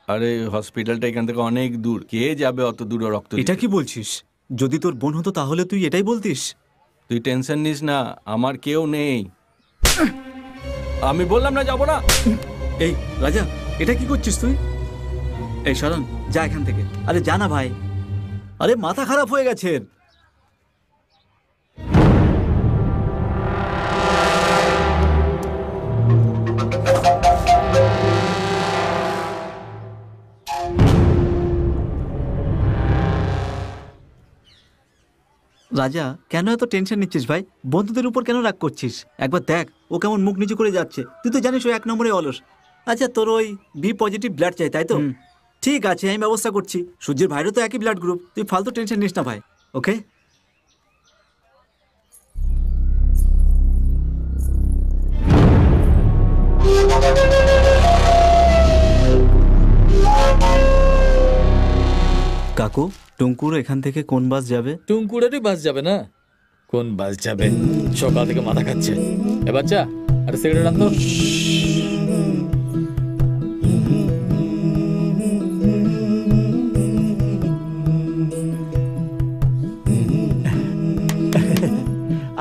আরে হসপিটালটা এখান থেকে অনেক দূর, কে যাবে অত দূর রক্ত দিতে? এটা কি বলছিস? যদি তোর বোন হতো তাহলে তুই এটাই বলতিস। তুই টেনশন নিস না, আমার কেউ নেই। আমি বললাম না যাবো না। এই রাজা, এটা কি করছিস তুই? এই শরণ, যা এখান থেকে। আরে যা না ভাই, আরে মাথা খারাপ হয়ে গেছে। রাজা, কেন এত টেনশন নিচ্ছিস ভাই? বন্ধুদের উপর কেন রাগ করছিস? একবার দেখ ও কেমন মুখ নিচু করে যাচ্ছে। তুই তো জানিস ও 1 নম্বরে অলস। আচ্ছা, তোর ওই বি পজিটিভ ব্লাড চাই তাই তো? ঠিক আছে, আমি ব্যবস্থা করছি। সূর্যের ভাইরও তো একই ব্লাড গ্রুপ, তুই ফালতু টেনশন নিস না ভাই। ওকে, কাকু, টুঙ্কুর এখান থেকে কোন বাস যাবে? টুঙ্কুরেরই বাস যাবে না? কোন বাস যাবে? সকাল থেকে মাথা খাচ্ছে। এ বাচ্চা, আরে সিগারেট আন তো।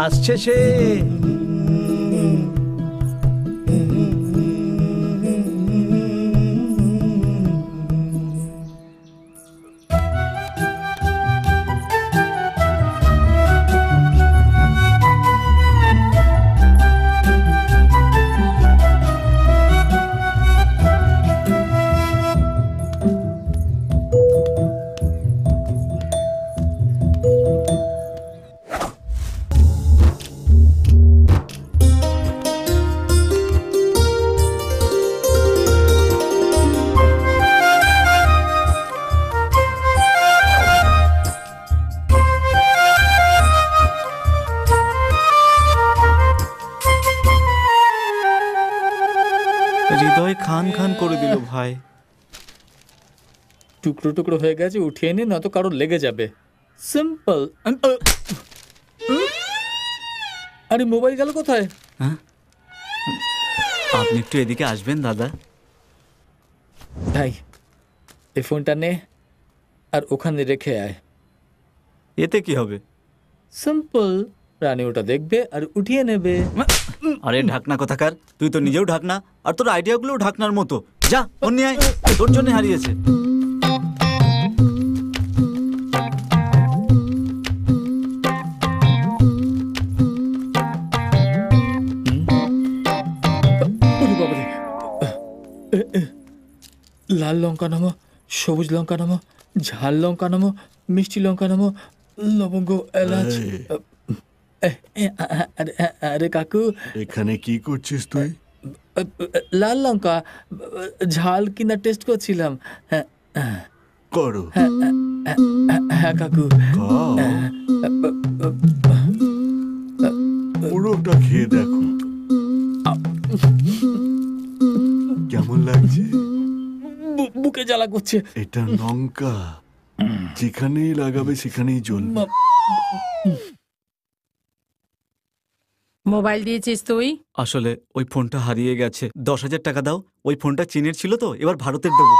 আসছে সে। হৃদয় খান খান করে দিল ভাই। টুকরো টুকরো হয়ে গেছে, উঠিয়ে নে, নয়তো কারোর লেগে যাবে। সিম্পল। আরে মোবাইল গেল কোথায়? হ্যাঁ, আপনি একটু এদিকে আসবেন দাদা? ভাই, এই ফোনটা নে আর ওখানে রেখে আয়। এতে কি হবে? সিম্পল। রানী ওটা দেখবে আর উঠিয়ে নেবে। আরে ঢাকনা কথাকার, তুই তো নিজেও ঢাকনা, আর তোর আইডিয়াগুলো ঢাকনার মতো। যা ফোন নিয়ে আয়, তোর জন্য হারিয়েছে। লাল লঙ্কা নামো, সবুজ লঙ্কা নামো, ঝাল লঙ্কা নামো, মিষ্টি লঙ্কা নামো, লবঙ্গ, এলাচ। আরে কাকু, এখানে কি করছিস তুই? লাল লঙ্কা ঝাল কিনা টেস্ট করছিলাম। করো। হ্যাঁ কাকু। পুরোটা খেয়ে দেখো কেমন লাগছে। বুকে জ্বালা করছে। এটা লঙ্কা, যেখানেই লাগাবে সেখানেই জ্বলবে। মোবাইল দিয়েছিস তুই? আসলে ওই ফোনটা হারিয়ে গেছে। 10,000 টাকা দাও। ওই ফোনটা চীনের ছিল তো, এবার ভারতের দেবো।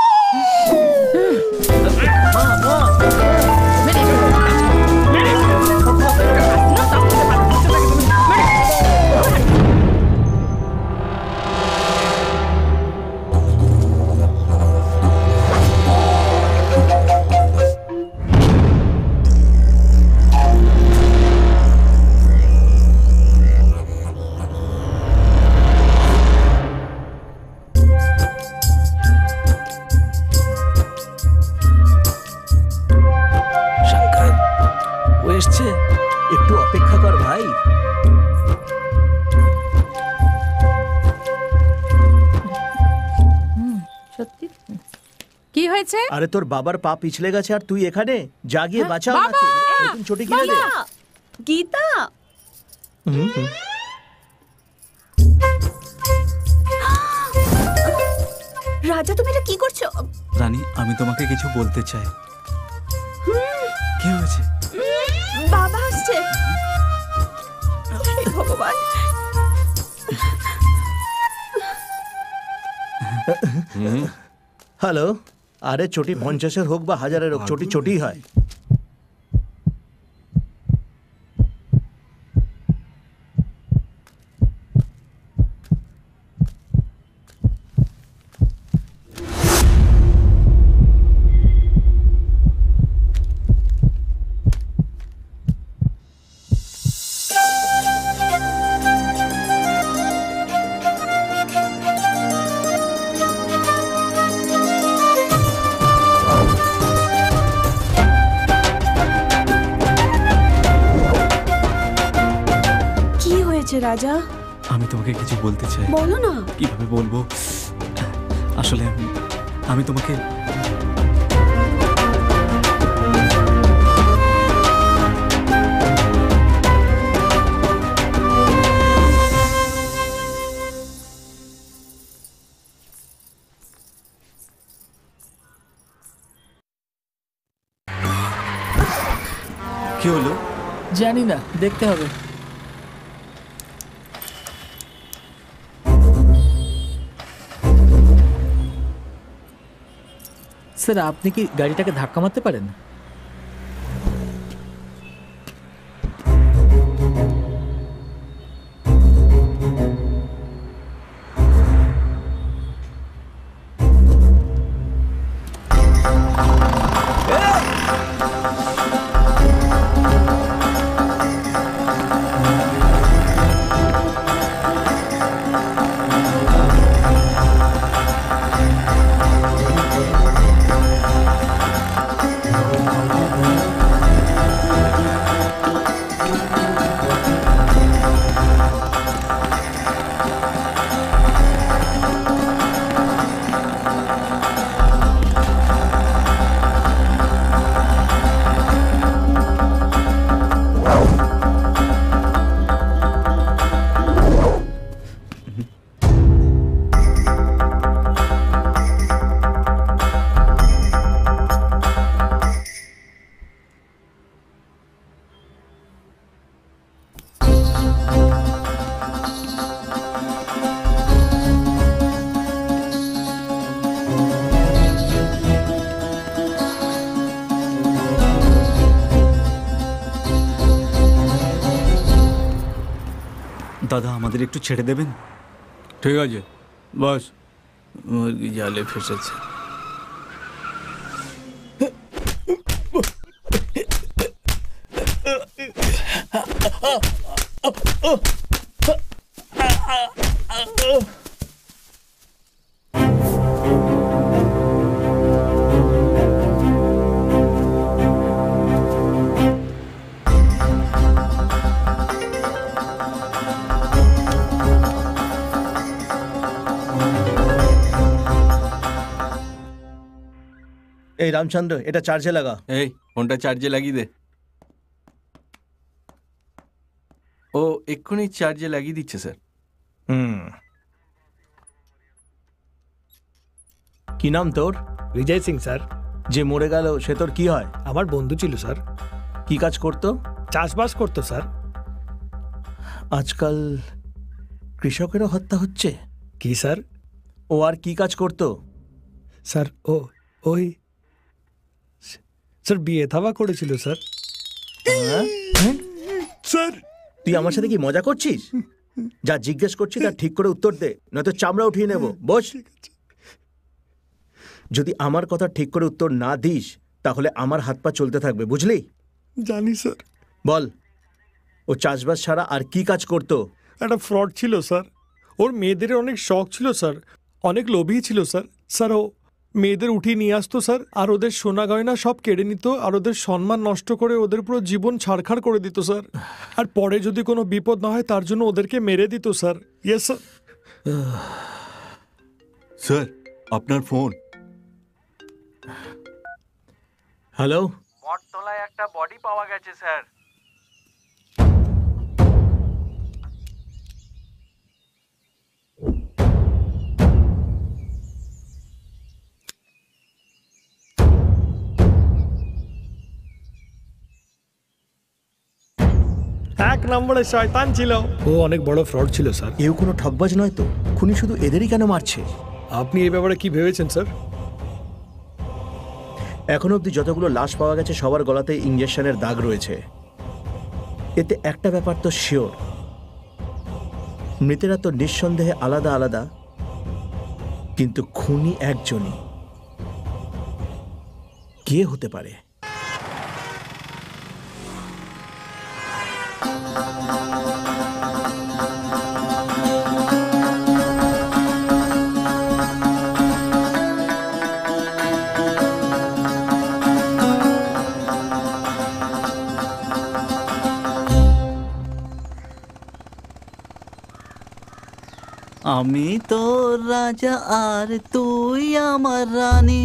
একটু অপেক্ষা কর ভাই। সত্যি কি হয়েছে? আরে তোর বাবার পা পিছলে গেছে আর তুই এখানে? যা গিয়ে বাঁচাও বাবা! নাকি, নতুন চটি কিনে দে। গীতা, রাজা তুমি এটা কি করছো? রানী, আমি তোমাকে কিছু বলতে চাই। কি হয়েছে? বাবা আসছে। হে ভগবান। হ্যালো, আরে চটি 50-এর হোক বা 1000-এর হোক, চটি চটি হয়। রাজা, আমি তোমাকে কিছু বলতে চাই। বলো না। কিভাবে বলবো? আসলে আমি তোমাকে কি হলো জানি না, দেখতে হবে। স্যার, আপনি কি গাড়িটাকে ধাক্কা মারতে পারেন? দাদা আমাদের একটু ছেড়ে দেবেন? ঠিক আছে বাস। মুরগি জালে ফেসেছে। এই রামচন্দ্র, এটা চার্জে লাগা। এই ফোনটা চার্জে লাগিয়ে দে। ও এক্ষুনি চার্জে লাগিয়ে দিচ্ছে স্যার। কি নাম তোর? বিজয় সিং স্যার। যে মরে গেল সে তোর কি হয়? আমার বন্ধু ছিল স্যার। কি কাজ করতো? চাষবাস করতো স্যার। আজকাল কৃষকেরও হত্যা হচ্ছে। কি স্যার? ও আর কি কাজ করতো? স্যার ওই স্যার বিয়ে থাবা করেছিল স্যার। স্যার তুই আমার সাথে কি মজা করছিস? যা জিজ্ঞেস করছি তার ঠিক করে উত্তর দে, নয়তো চামড়া উঠিয়ে নেব। বস। যদি আমার কথা ঠিক করে উত্তর না দিস তাহলে আমার হাত পা চলতে থাকবে, বুঝলি? জানি স্যার। বল, ও চাষবাস ছাড়া আর কি কাজ করতো? একটা ফ্রড ছিল স্যার। ওর মেয়েদের অনেক শখ ছিল স্যার, অনেক লোভী ছিল স্যার। স্যার ও মেয়েদের উঠিয়ে নিয়ে আসতো স্যার, আর ওদের সোনা গয়না সব কেড়ে নিত, আর ওদের সম্মান নষ্ট করে ওদের পুরো জীবন ছাড়খাড় করে দিত স্যার। আর পরে যদি কোনো বিপদ না হয় তার জন্য ওদেরকে মেরে দিত স্যার। Yes sir. স্যার আপনার ফোন। হ্যালো, বটতলায় একটা বডি পাওয়া গেছে স্যার। এক নম্বরে শয়তান ছিল ও, অনেক বড় ফ্রড ছিল স্যার। এও কোনো ঠকবাজ নয় তো? খুনি শুধু এদেরই কেন মারছে? আপনি এই ব্যাপারে কি ভেবেছেন স্যার? এখনো অবধি যতগুলো লাশ পাওয়া গেছে সবার গলাতে ইঞ্জেকশনের দাগ রয়েছে। এতে একটা ব্যাপার তো শিওর, মৃতেরা তো নিঃসন্দেহে আলাদা আলাদা, কিন্তু খুনি একজনই। কে হতে পারে? আমি তোর রাজা আর তুই আমার রানী।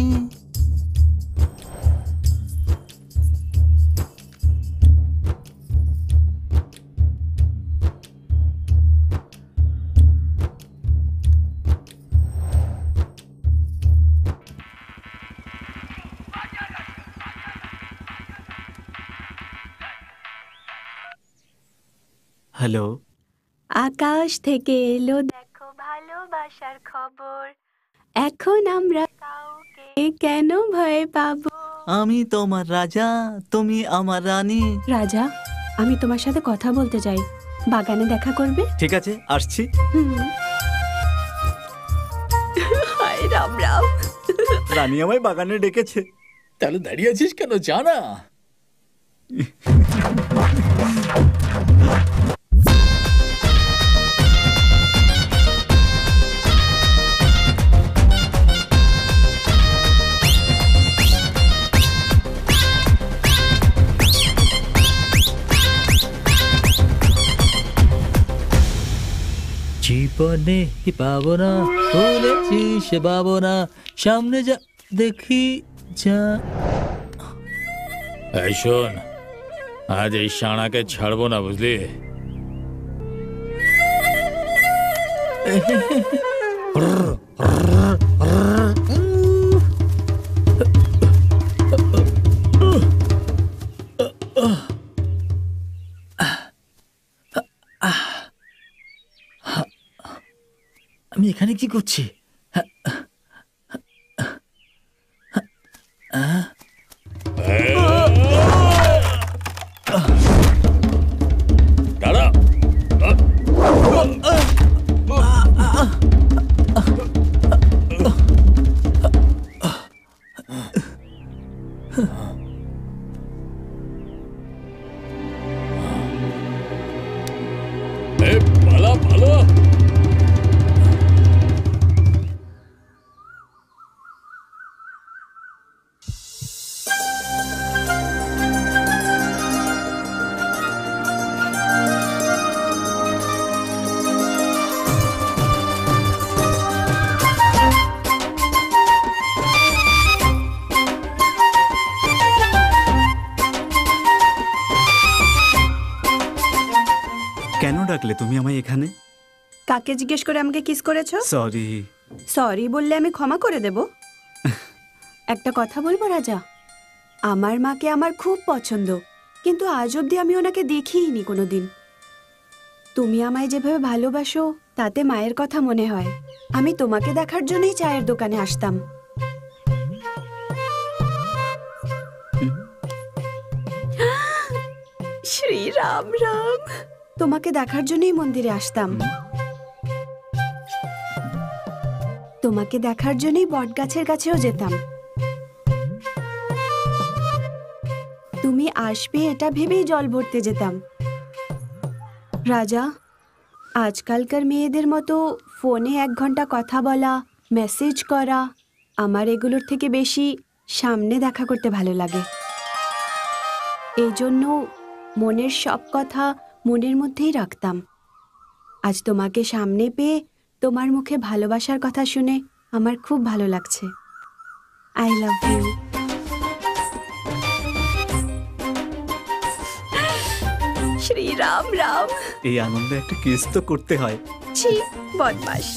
হ্যালো, আকাশ থেকে এলো দেখো ভালোবাসার খবর, এখন আমরা কাউকে কেন ভয় পাবো। আমি তোমার রাজা, তুমি আমার রানী। রাজা, আমি তোমার সাথে কথা বলতে চাই, বাগানে দেখা করবে? ঠিক আছে, আসছি। হায় রাম রাম। রানী আমায় বাগানে ডেকেছে। তাহলে দাঁড়িয়ে আছিস কেন, জানা? জীবনে পাবো না, বলেছি সে পাবো না, সামনে যা দেখি যা। এই শোন, আজ এই শানাকে ছাড়বো না, বুঝলি? আমি এখানে কি করছি? দাঁড়া। ভালো। কেন ডাকলে তুমি আমায় এখানে? কাকে জিজ্ঞেস করে আমাকে কিস করেছো? সরি। সরি বললে আমি ক্ষমা করে দেব? একটা কথা বলবো রাজা, আমার মাকে আমার খুব পছন্দ, কিন্তু আজ অবধি আমি ওনাকে দেখিইনি কোনোদিন। তুমি আমায় যেভাবে ভালোবাসো তাতে মায়ের কথা মনে হয়। আমি তোমাকে দেখার জন্যই চায়ের দোকানে আসতাম। শ্রী রাম রাম, তোমাকে দেখার জন্যই মন্দিরে আসতাম। তোমাকে দেখার জন্যই বটগাছের কাছেও যেতাম। তুমি আসবে এটা ভেবেই জল ভরতে যেতাম। রাজা, আজকালকার মেয়েদের মতো ফোনে 1 ঘন্টা কথা বলা, মেসেজ করা, আমার এগুলোর থেকে বেশি সামনে দেখা করতে ভালো লাগে। এই জন্য মনের সব কথা মনের মধ্যেই রাখতাম। আজ তোমাকে সামনে পেয়ে তোমার মুখে ভালোবাসার কথা শুনে আমার খুব ভালো লাগছে। I love you. Shri Ram Ram. এই আনন্দে একটা কিস তো করতে হয়। ছি, বদমাশ।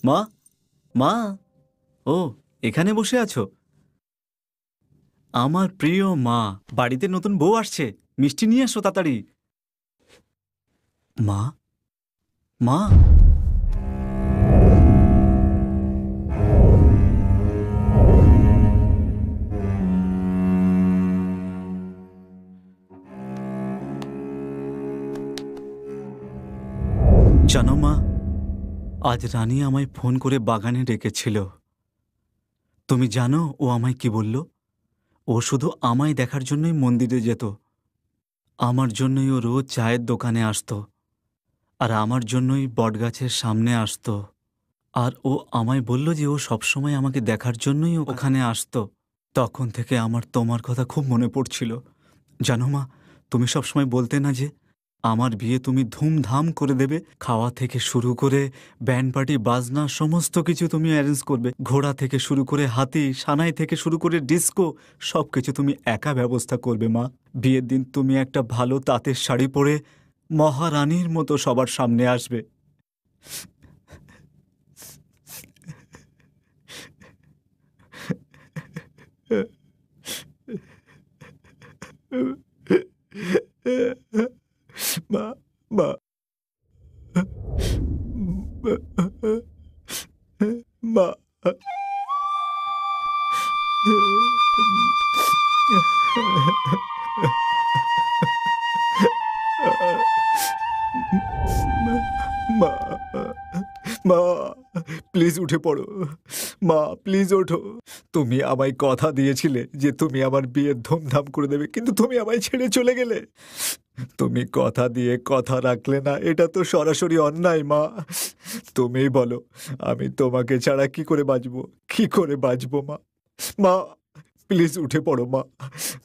মা, মা, ও এখানে বসে আছো? আমার প্রিয় মা, বাড়িতে নতুন বউ আসছে, মিষ্টি নিয়ে আসো তাড়াতাড়ি। মা, মা, জানো মা, আজ রানী আমায় ফোন করে বাগানে ডেকেছিল। তুমি জানো ও আমায় কি বলল? ও শুধু আমায় দেখার জন্যই মন্দিরে যেত। আমার জন্যই ও রোজ চায়ের দোকানে আসতো, আর আমার জন্যই বটগাছের সামনে আসতো। আর ও আমায় বলল যে ও সবসময় আমাকে দেখার জন্যই ওখানে আসতো। তখন থেকে আমার তোমার কথা খুব মনে পড়ছিল। জানো মা, তুমি সবসময় বলতে না যে আমার বিয়ে তুমি ধুমধাম করে দেবে, খাওয়া থেকে শুরু করে ব্যান্ড পার্টি, বাজনা, সমস্ত কিছু তুমি অ্যারেঞ্জ করবে। ঘোড়া থেকে শুরু করে হাতি, সানাই থেকে শুরু করে ডিস্কো, সব কিছু তুমি একা ব্যবস্থা করবে মা। বিয়ের দিন তুমি একটা ভালো তাঁতের শাড়ি পরে মহারানীর মতো সবার সামনে আসবে। মা, মা, মা, মা, মা, প্লিজ উঠে পড়ো। মা, প্লিজ ওঠো। তুমি আমায় কথা দিয়েছিলে যে তুমি আমার বিয়ে ধুমধাম করে দেবে, কিন্তু তুমি আমায় ছেড়ে চলে গেলে। তুমি কথা দিয়ে কথা রাখলে না, এটা তো সরাসরি অন্যায় মা। তুমিই বলো, আমি তোমাকে ছাড়া কি করে বাঁচবো, কি করে বাঁচবো মা? মা, প্লিজ উঠে পড়ো মা।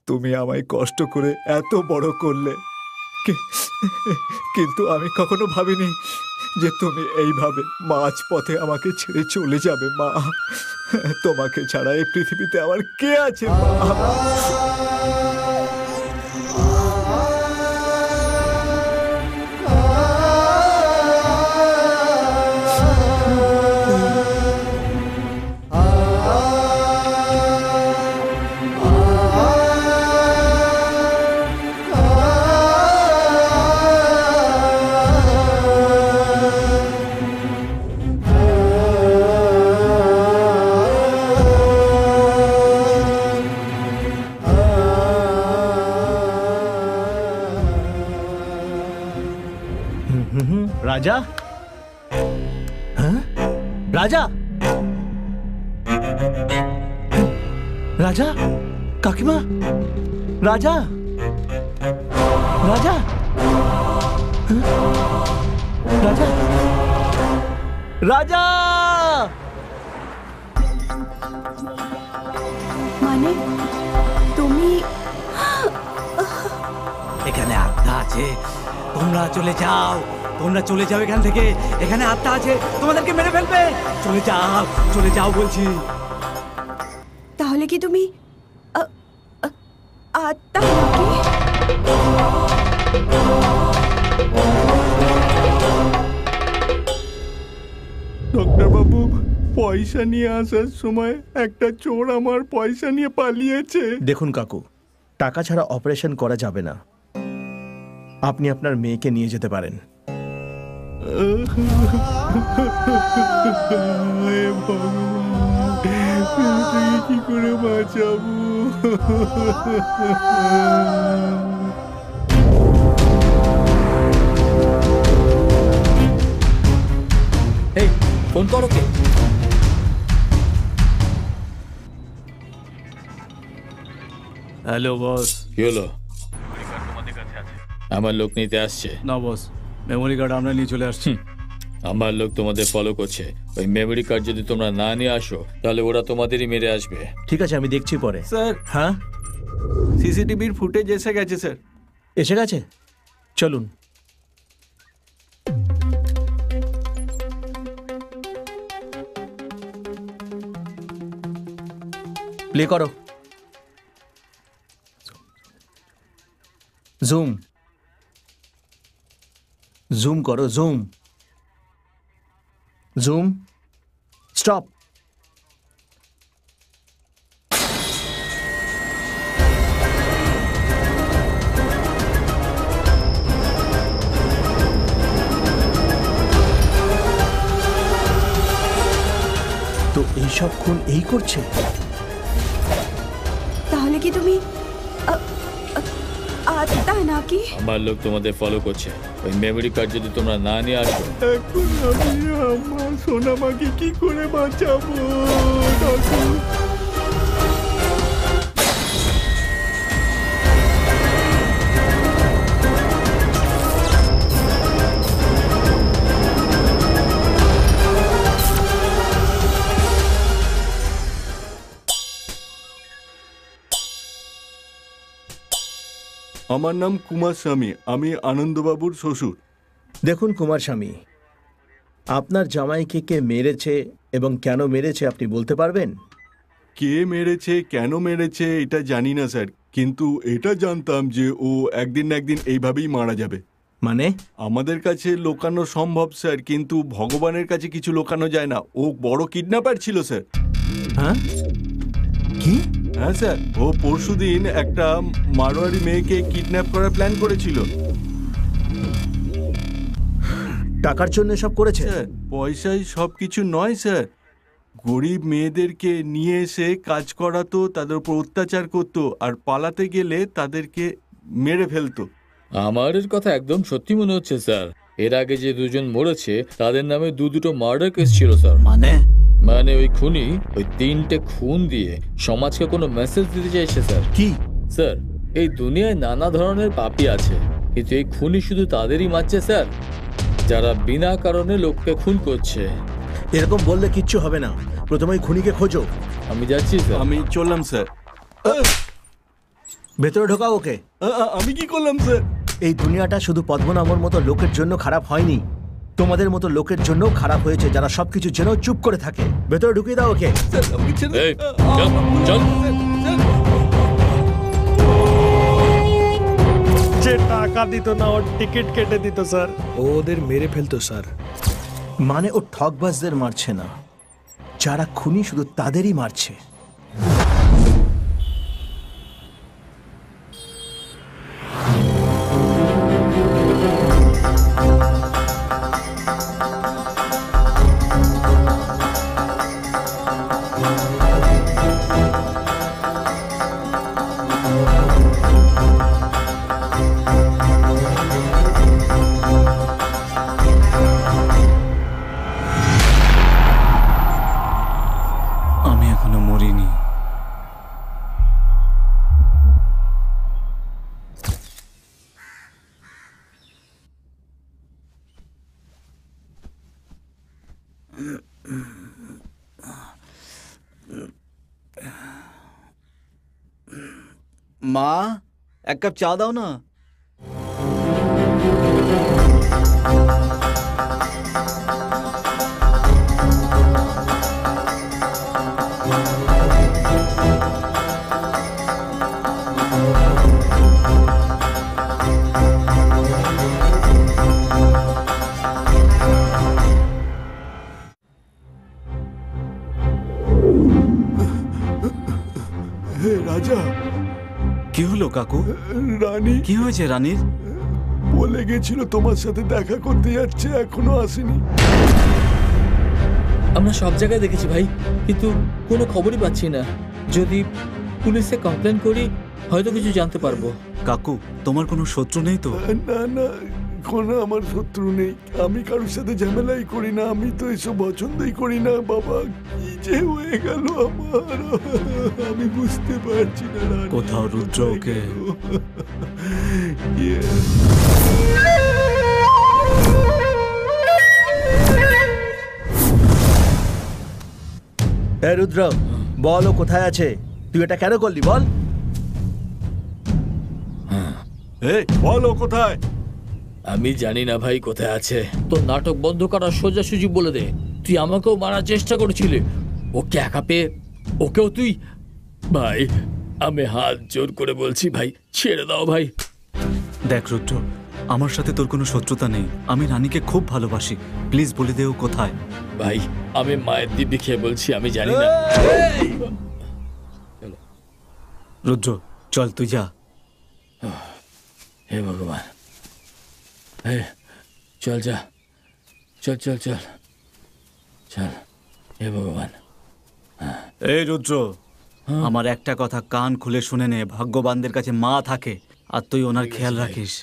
তুমি আমায় কষ্ট করে এত বড় করলে, কিন্তু আমি কখনো ভাবিনি যে তুমি এইভাবে মাঝপথে আমাকে ছেড়ে চলে যাবে মা। তোমাকে ছাড়া এই পৃথিবীতে আমার কে আছে মা? রাজা, হ্যাঁ রাজা, রাজা, কাকিমা, রাজা, রাজা, হ্যাঁ? রাজা, রাজা। মানে তুমি এখানে আত্মা আছে, তোমরা চলে যাও, তোমরা চলে যাও এখান থেকে। এখানে আত্মা আছে, তোমাদেরকে মেরে ফেলবে। চলে যাও, চলে যাও বলছি। তাহলে কি তুমি আত্মা নাকি? ডক্টর বাবু, পয়সা নিয়ে আসার সময় একটা চোর আমার পয়সা নিয়ে পালিয়েছে। দেখুন কাকু, টাকা ছাড়া অপারেশন করা যাবে না। আপনি আপনার মেয়েকে নিয়ে যেতে পারেন। কি করে বাঁচাবো? এই ফোন করো কে? Hello boss. কি হলো? আমার লোক নিতে আসছে। না বস, মেমোরি কার্ড আমরা নিয়ে চলে আসছি। আমার লোক তোমাদের ফলো করছে। ওই মেমোরি কার্ড যদি তোমরা না নিয়ে আসো তাহলে ওরা তোমাদেরই মেরে আসবে। ঠিক আছে, আমি দেখছি পরে। স্যার, হ্যাঁ, সিসিটিভির ফুটেজ এসে গেছে স্যার। এসে গেছে? চলুন। প্লে করো। জুম জুম করো, জুম জুম। স্টপ। তো এইসব খুন এই করছে? তাহলে কি তুমি আত্মা নাকি? আমার লোক তোমাদের ফলো করছে। ওই মেমোরি কার্ড যদি তোমরা না নিয়ে আসো এখন আমি আমার সোনামাকে কি করে বাঁচাবো? ঠাকুর, আমার নাম কুমার স্বামী, আমি আনন্দবাবুর শ্বশুর। দেখুন কুমার স্বামী, আপনার জামাইকে কে মেরেছে এবং কেন মেরেছে আপনি বলতে পারবেন? কে মেরেছে, কেন মেরেছে এটা জানি না স্যার, কিন্তু এটা জানতাম যে ও একদিন না একদিন এইভাবেই মারা যাবে। মানে? আমাদের কাছে লোকানো সম্ভব স্যার, কিন্তু ভগবানের কাছে কিছু লোকানো যায় না। ও বড় কিডন্যাপার ছিল স্যার। হ্যাঁ? কি? হ্যাঁ স্যার, ও পরশুদিন একটা মারোয়ারি মেয়েকে কিডন্যাপ করার প্ল্যান করেছিল। টাকার জন্য সব করেছে? স্যার, পয়সাই সব কিছু নয় স্যার। গরিব মেয়েদেরকে নিয়ে এসে কাজ করাতো, তাদের উপর অত্যাচার করতো, আর পালাতে গেলে তাদেরকে মেরে ফেলতো। আমার এর কথা একদম সত্যি মনে হচ্ছে স্যার। এর আগে যে দুজন মরেছে তাদের নামে দুটো মার্ডার কেস ছিল স্যার। মানে ওই খুনি ওই 3টে খুন দিয়ে সমাজকে কোনো মেসেজ দিতে চাইছে স্যার। কি স্যার, এই দুনিয়ায় নানা ধরনের পাপী আছে, কিন্তু এই খুনি শুধু তাদেরই মারছে স্যার যারা বিনা কারণে লোককে খুন করছে। এরকম বললে কিচ্ছু হবে না, প্রথমে ওই খুনিকে খোঁজো। আমি যাচ্ছি স্যার। আমি চললাম স্যার। ভেতরে ঢোকাও ওকে। আমি কি করলাম স্যার? এই দুনিয়াটা শুধু পদ্মনাভর মতো লোকের জন্য খারাপ হয়নি, তোমাদের মতো লোকের জন্য খারাপ হয়েছে, যারা সবকিছু জেনেও চুপ করে থাকে। ভেতরে ঢুকিয়ে দাও ওকে। এই, চল, চল। যে টাকা দিত না ওর টিকিট কেটে দিত স্যার, ও ওদের মেরে ফেলতো স্যার। মানে ও ঠকবাজদের মারছে না, যারা খুনি শুধু তাদেরই মারছে। আমি এখনো মরিনি। মা, এক কাপ চা দাও না। হে রাজা। কি হলো কাকু? রানী। কি হয়েছে রানীর? বলে গেছিল তোমার সাথে দেখা করতে যাচ্ছে, এখনো আসেনি। আমরা সব জায়গায় দেখেছি ভাই, কিন্তু কোনো খবরই পাচ্ছি না। যদি পুলিশে কমপ্লেন করি হয়তো কিছু জানতে পারবো। কাকু, তোমার কোনো শত্রু নেই তো? না না, কোনো আমার শত্রু নেই। আমি কারোর সাথে ঝামেলাই করি না, আমি তো এসব পছন্দই করি না। বাবা, কি যে হয়ে গেল আমার, আমি বুঝতে পারছি না। রানী কোথাও রুদ্র ওকে। এ রুদ্র, বল ও কোথায় আছে? তুই এটা কেন করলি বল? এই বলো কোথায়? আমি জানি না ভাই কোথায় আছে। তোর নাটক বন্ধ করার সোজাসুজি বলে দে। তুই আমাকেও মারার চেষ্টা করেছিলি, ওকে একা পেয়ে ওকেও তুই। ভাই আমি হাত জোর করে বলছি ভাই, ছেড়ে দাও ভাই। দেখ রুদ্র, আমার সাথে তোর কোনো শত্রুতা নেই। আমি রানীকে খুব ভালোবাসি, প্লিজ বলে দে ও কোথায়। ভাই আমি মায়ের দিব্যি খেয়ে বলছি, আমি জানি না। রুদ্র চল, তুই যা। হে ভগবান, হে চল যা, চল চল চল চল। হে ভগবান। এই রুদ্র, আমার একটা কথা কান খুলে শুনে নে, ভাগ্যবানদের কাছে মা থাকে, আর তুই ওনার খেয়াল রাখিস।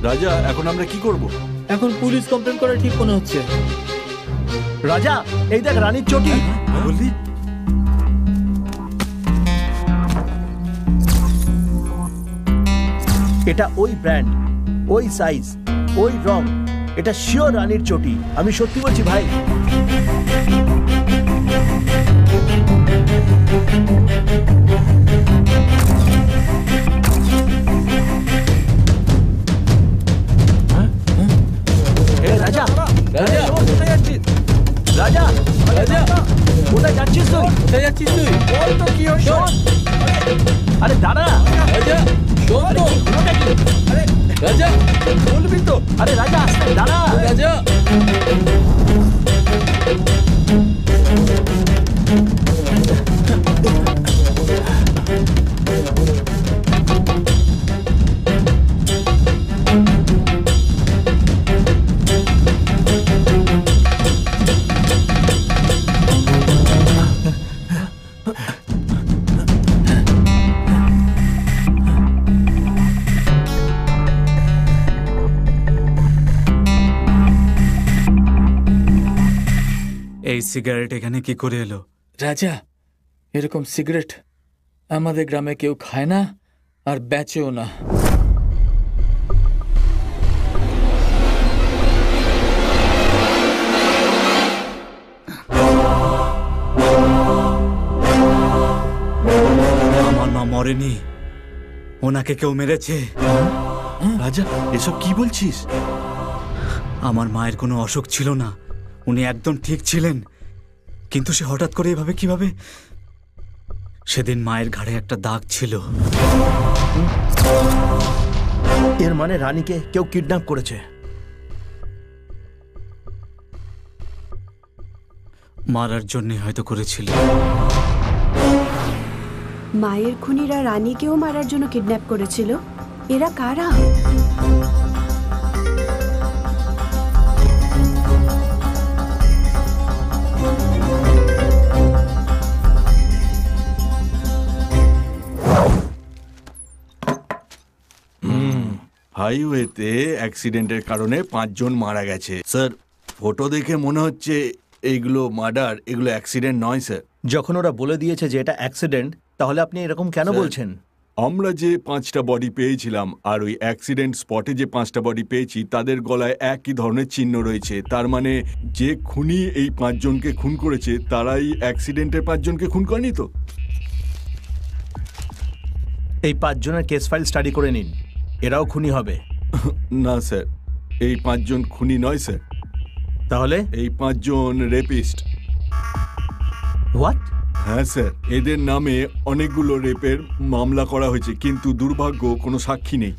রাজা, এখন আমরা কি করব? এখন পুলিশ কমপ্লেন করা ঠিক মনে হচ্ছে। রাজা, এই দেখ রানীর চটি। বললি? এটা ওই ব্র্যান্ড, ওই সাইজ, ওই রং। এটা শিওর রানীর চটি, আমি সত্যি বলছি ভাই। রাজা, রাজা, কোথায় যাচ্ছিস? রাজা, রাজা, কোথায় যাচ্ছিস তুই? কোথায় যাচ্ছিস তুই? বল তো কি হয়েছে? আরে দাঁড়া। রাজা, শোন তো। রাজা, বলবি তো? আরে রাজা, আস্তে দাঁড়া। রাজা। এই সিগারেট এখানে কি করে এলো? রাজা, এরকম সিগারেট আমাদের গ্রামে কেউ খায় না আর বেচেও না। মরেনি, ওনাকে কেউ মেরেছে। রাজা, এসব কি বলছিস? আমার মায়ের কোনো অসুখ ছিল না, উনি একদম ঠিক ছিলেন, কিন্তু সে হঠাৎ করে এভাবে কিভাবে? সেদিন মায়ের ঘাড়ে একটা দাগ ছিল। এর মানে রানীকে কেউ কিডন্যাপ করেছে। মারার জন্য হয়তো করেছিল। মায়ের খুনিরা রানীকেও মারার জন্য কিডন্যাপ করেছিল। এরা কারা? হাইওয়েতে অ্যাক্সিডেন্টের কারণে 5 জন মারা গেছে স্যার। ফটো দেখে মনে হচ্ছে এইগুলো মার্ডার, এগুলো অ্যাক্সিডেন্ট নয় স্যার। যখন ওরা বলে দিয়েছে যে এটা অ্যাক্সিডেন্ট, তাহলে আপনি এরকম কেন স্যার, বলছেন? আমরা যে 5টা বডি পেয়েছিলাম আর ওই অ্যাক্সিডেন্ট স্পটে যে 5টা বডি পেয়েছি তাদের গলায় একই ধরনের চিহ্ন রয়েছে। তার মানে যে খুনি এই 5 জনকে খুন করেছে তারাই অ্যাক্সিডেন্টের 5 জনকে খুন করেনি তো? এই 5 জনের কেস ফাইল স্টাডি করে নিন, এরাও খুনি হবে। না স্যার, এই 5 জন খুনি নয় স্যার। তাহলে এই 5 জন রেপিস্ট। হোয়াট? হ্যাঁ স্যার, এদের নামে অনেকগুলো রেপের মামলা করা হয়েছে, কিন্তু দুর্ভাগ্য কোনো সাক্ষী নেই।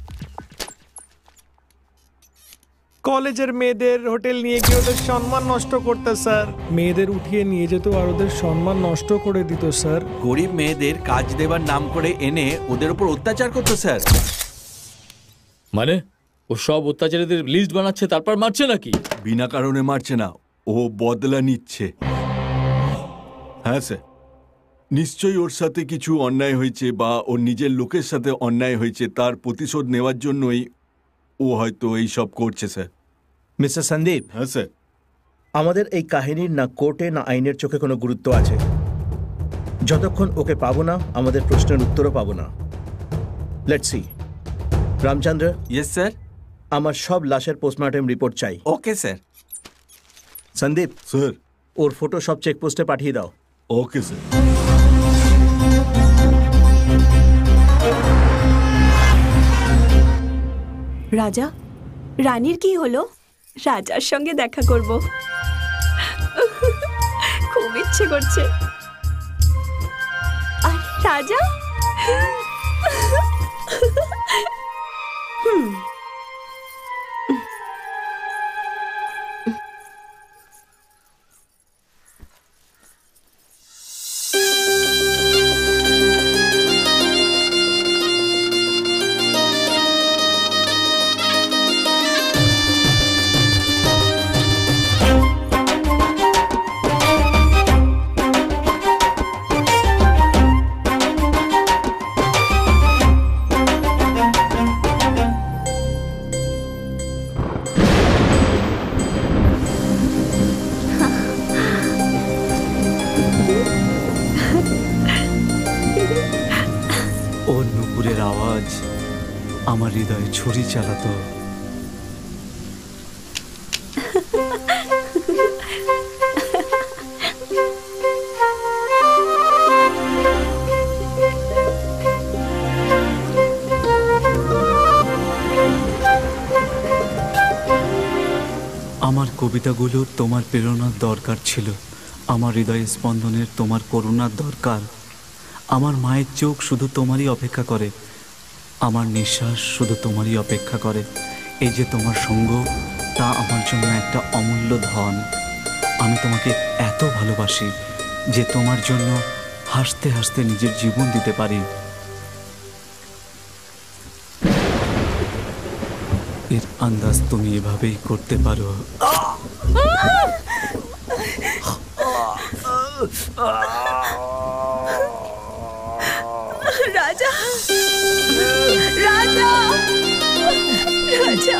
কলেজের মেয়েদের হোটেল নিয়ে গিয়ে ওদের সম্মান নষ্ট করতে স্যার। মেয়েদের উঠিয়ে নিয়ে যেত আর ওদের সম্মান নষ্ট করে দিত স্যার। গরিব মেয়েদের কাজ দেবার নাম করে এনে ওদের উপর অত্যাচার করতো স্যার। মানে ও সব অত্যাচারীদের লিস্ট বানাচ্ছে তারপর মারছে নাকি? বিনা কারণে মারছে না, ও বদলা নিচ্ছে। হ্যাঁ স্যার, নিশ্চয়ই ওর সাথে কিছু অন্যায় হয়েছে বা ওর নিজের লোকের সাথে অন্যায় হয়েছে, তার প্রতিশোধ নেওয়ার জন্যই ও হয়তো এই সব করছে স্যার। মিস্টার সন্দীপ। হ্যাঁ স্যার। আমাদের এই কাহিনীর না কোর্টে না আইনের চোখে কোনো গুরুত্ব আছে। যতক্ষণ ওকে পাবো না, আমাদের প্রশ্নের উত্তরও পাবো না। Let's see. Ramchandra. Yes sir. আমার সব লাশের পোস্টমর্টেম রিপোর্ট চাই। Okay sir. সন্দীপ। স্যার। ওর ফটো সব চেকপোস্টে পাঠিয়ে দাও। Okay sir. রাজা, রানীর কি হলো? রাজার সঙ্গে দেখা করব, খুব ইচ্ছে করছে। আরে রাজা। ওর নুপুরের আওয়াজ আমার হৃদয়ে ছুরি চালাতো। আমার কবিতাগুলো তোমার প্রেরণার দরকার ছিল, আমার হৃদয় স্পন্দনের তোমার করুণার দরকার। আমার মায়ের চোখ শুধু তোমারই অপেক্ষা করে, আমার নিঃশ্বাস শুধু তোমারই অপেক্ষা করে। এই যে তোমার সঙ্গ, তা আমার জন্য একটা অমূল্য ধন। আমি তোমাকে এত ভালোবাসি যে তোমার জন্য হাসতে হাসতে নিজের জীবন দিতে পারি। এর আন্দাজ তুমি এভাবেই করতে পারো। রাজা, রাজা, রাজা, রাজা।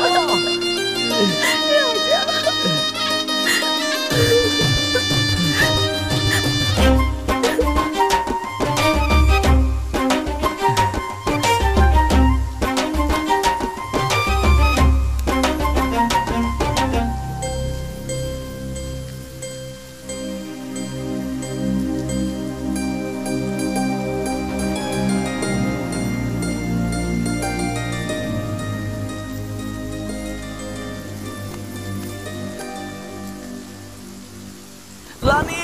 রানী!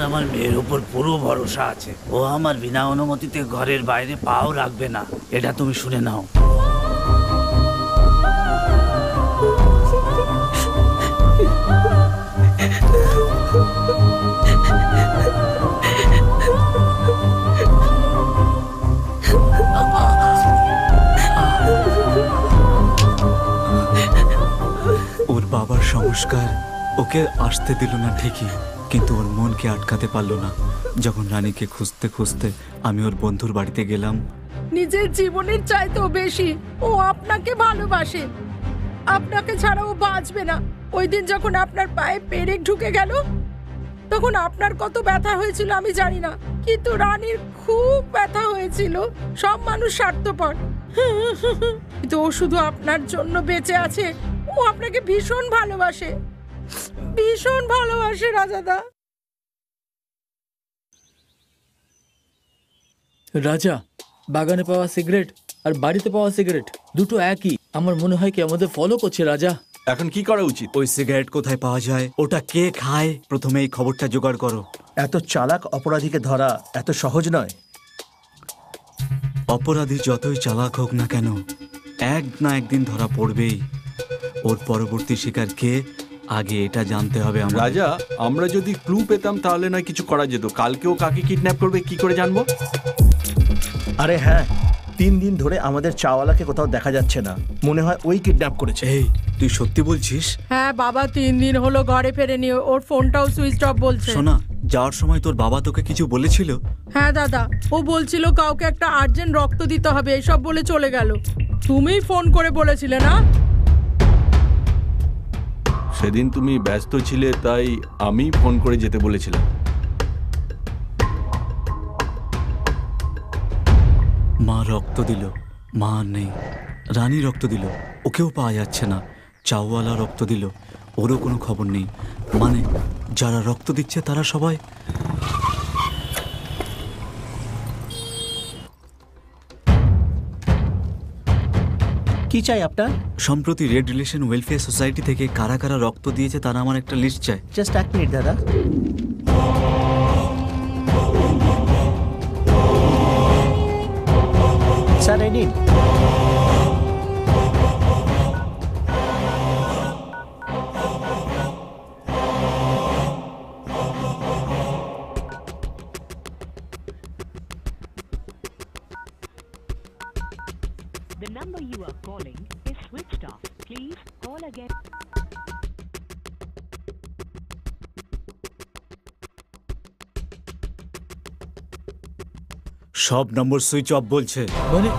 আমার মেয়ের উপর পুরো ভরসা আছে। ও আমার বিনা অনুমতিতে ঘরের বাইরে পাও রাখবে না, এটা তুমি শুনে নাও। ওর বাবার সংস্কার ওকে আসতে দিল না ঠিকই, কিন্তু ওর মনকে আটকাতে পারলো না। যখন রানীকে খুঁজতে খুঁজতে আমি ওর বন্ধুর বাড়িতে গেলাম, নিজের জীবনের চাইতেও বেশি ও আপনাকে ভালোবাসে। আপনাকে ছাড়া ও বাঁচবে না। ওই দিন যখন আপনার পায়ে পেরেক ঢুকে গেল, তখন আপনার কত ব্যথা হয়েছিল আমি জানি না, কিন্তু রানীর খুব ব্যথা হয়েছিল। সব মানুষ স্বার্থপর, কিন্তু ও শুধু আপনার জন্য বেঁচে আছে। ও আপনাকে ভীষণ ভালোবাসে, ভীষণ ভালোবাসে রাজাদা। রাজা, বাগানে পাওয়া সিগারেট আর বাড়িতে পাওয়া সিগারেট দুটো একই। আমার মনে হয় কি আমাদের ফলো করছে রাজা। এখন কি করা উচিত? ওই সিগারেট কোথায় পাওয়া যায়, ওটা কে খায়, প্রথমে এই খবরটা জোগাড় করো। এত চালাক অপরাধীকে ধরা এত সহজ নয়। অপরাধী যতই চালাক হোক না কেন, এক না একদিন ধরা পড়বেই। ওর পরবর্তী শিকার কে, আগে এটা জানতে হবে আমাদের। রাজা, আমরা যদি ক্লু পেতাম তাহলে না কিছু করা যেত। কালকেও কাকে কিডন্যাপ করবে কি করে জানবো? আরে হ্যাঁ, 3 দিন ধরে আমাদের চাওয়ালাকে কোথাও দেখা যাচ্ছে না। মনে হয় ওই কিডন্যাপ করেছে। এই, তুই সত্যি বলছিস? হ্যাঁ বাবা, 3 দিন হলো ঘরে ফেরেনি। ওর ফোনটাও সুইচ অফ বলছে। শোনা, যাওয়ার সময় তোর বাবা তোকে কিছু বলেছিল? হ্যাঁ দাদা, ও বলছিল কাউকে একটা আর্জেন্ট রক্ত দিতে হবে, এসব বলে চলে গেল। তুমিই ফোন করে বলেছিলে না? সেদিন তুমি ব্যস্ত ছিলে, তাই আমি ফোন করে যেতে বলেছিলাম। মা রক্ত দিল, মা আর নেই। রানী রক্ত দিল, ওকেও পাওয়া যাচ্ছে না। চাওয়ালা রক্ত দিল, ওরও কোনো খবর নেই। মানে যারা রক্ত দিচ্ছে তারা সবাই... কি চাই আপনার? সম্প্রতি রেড রিলেশন ওয়েলফেয়ার সোসাইটি থেকে কারা কারা রক্ত দিয়েছে তারা আমার একটা লিস্ট চাই। জাস্ট 1 মিনিট দাদা। স্যার, এই নিন। The number you are calling is switched off. Please call again. সব নম্বর সুইচ অফ বলছে। মানে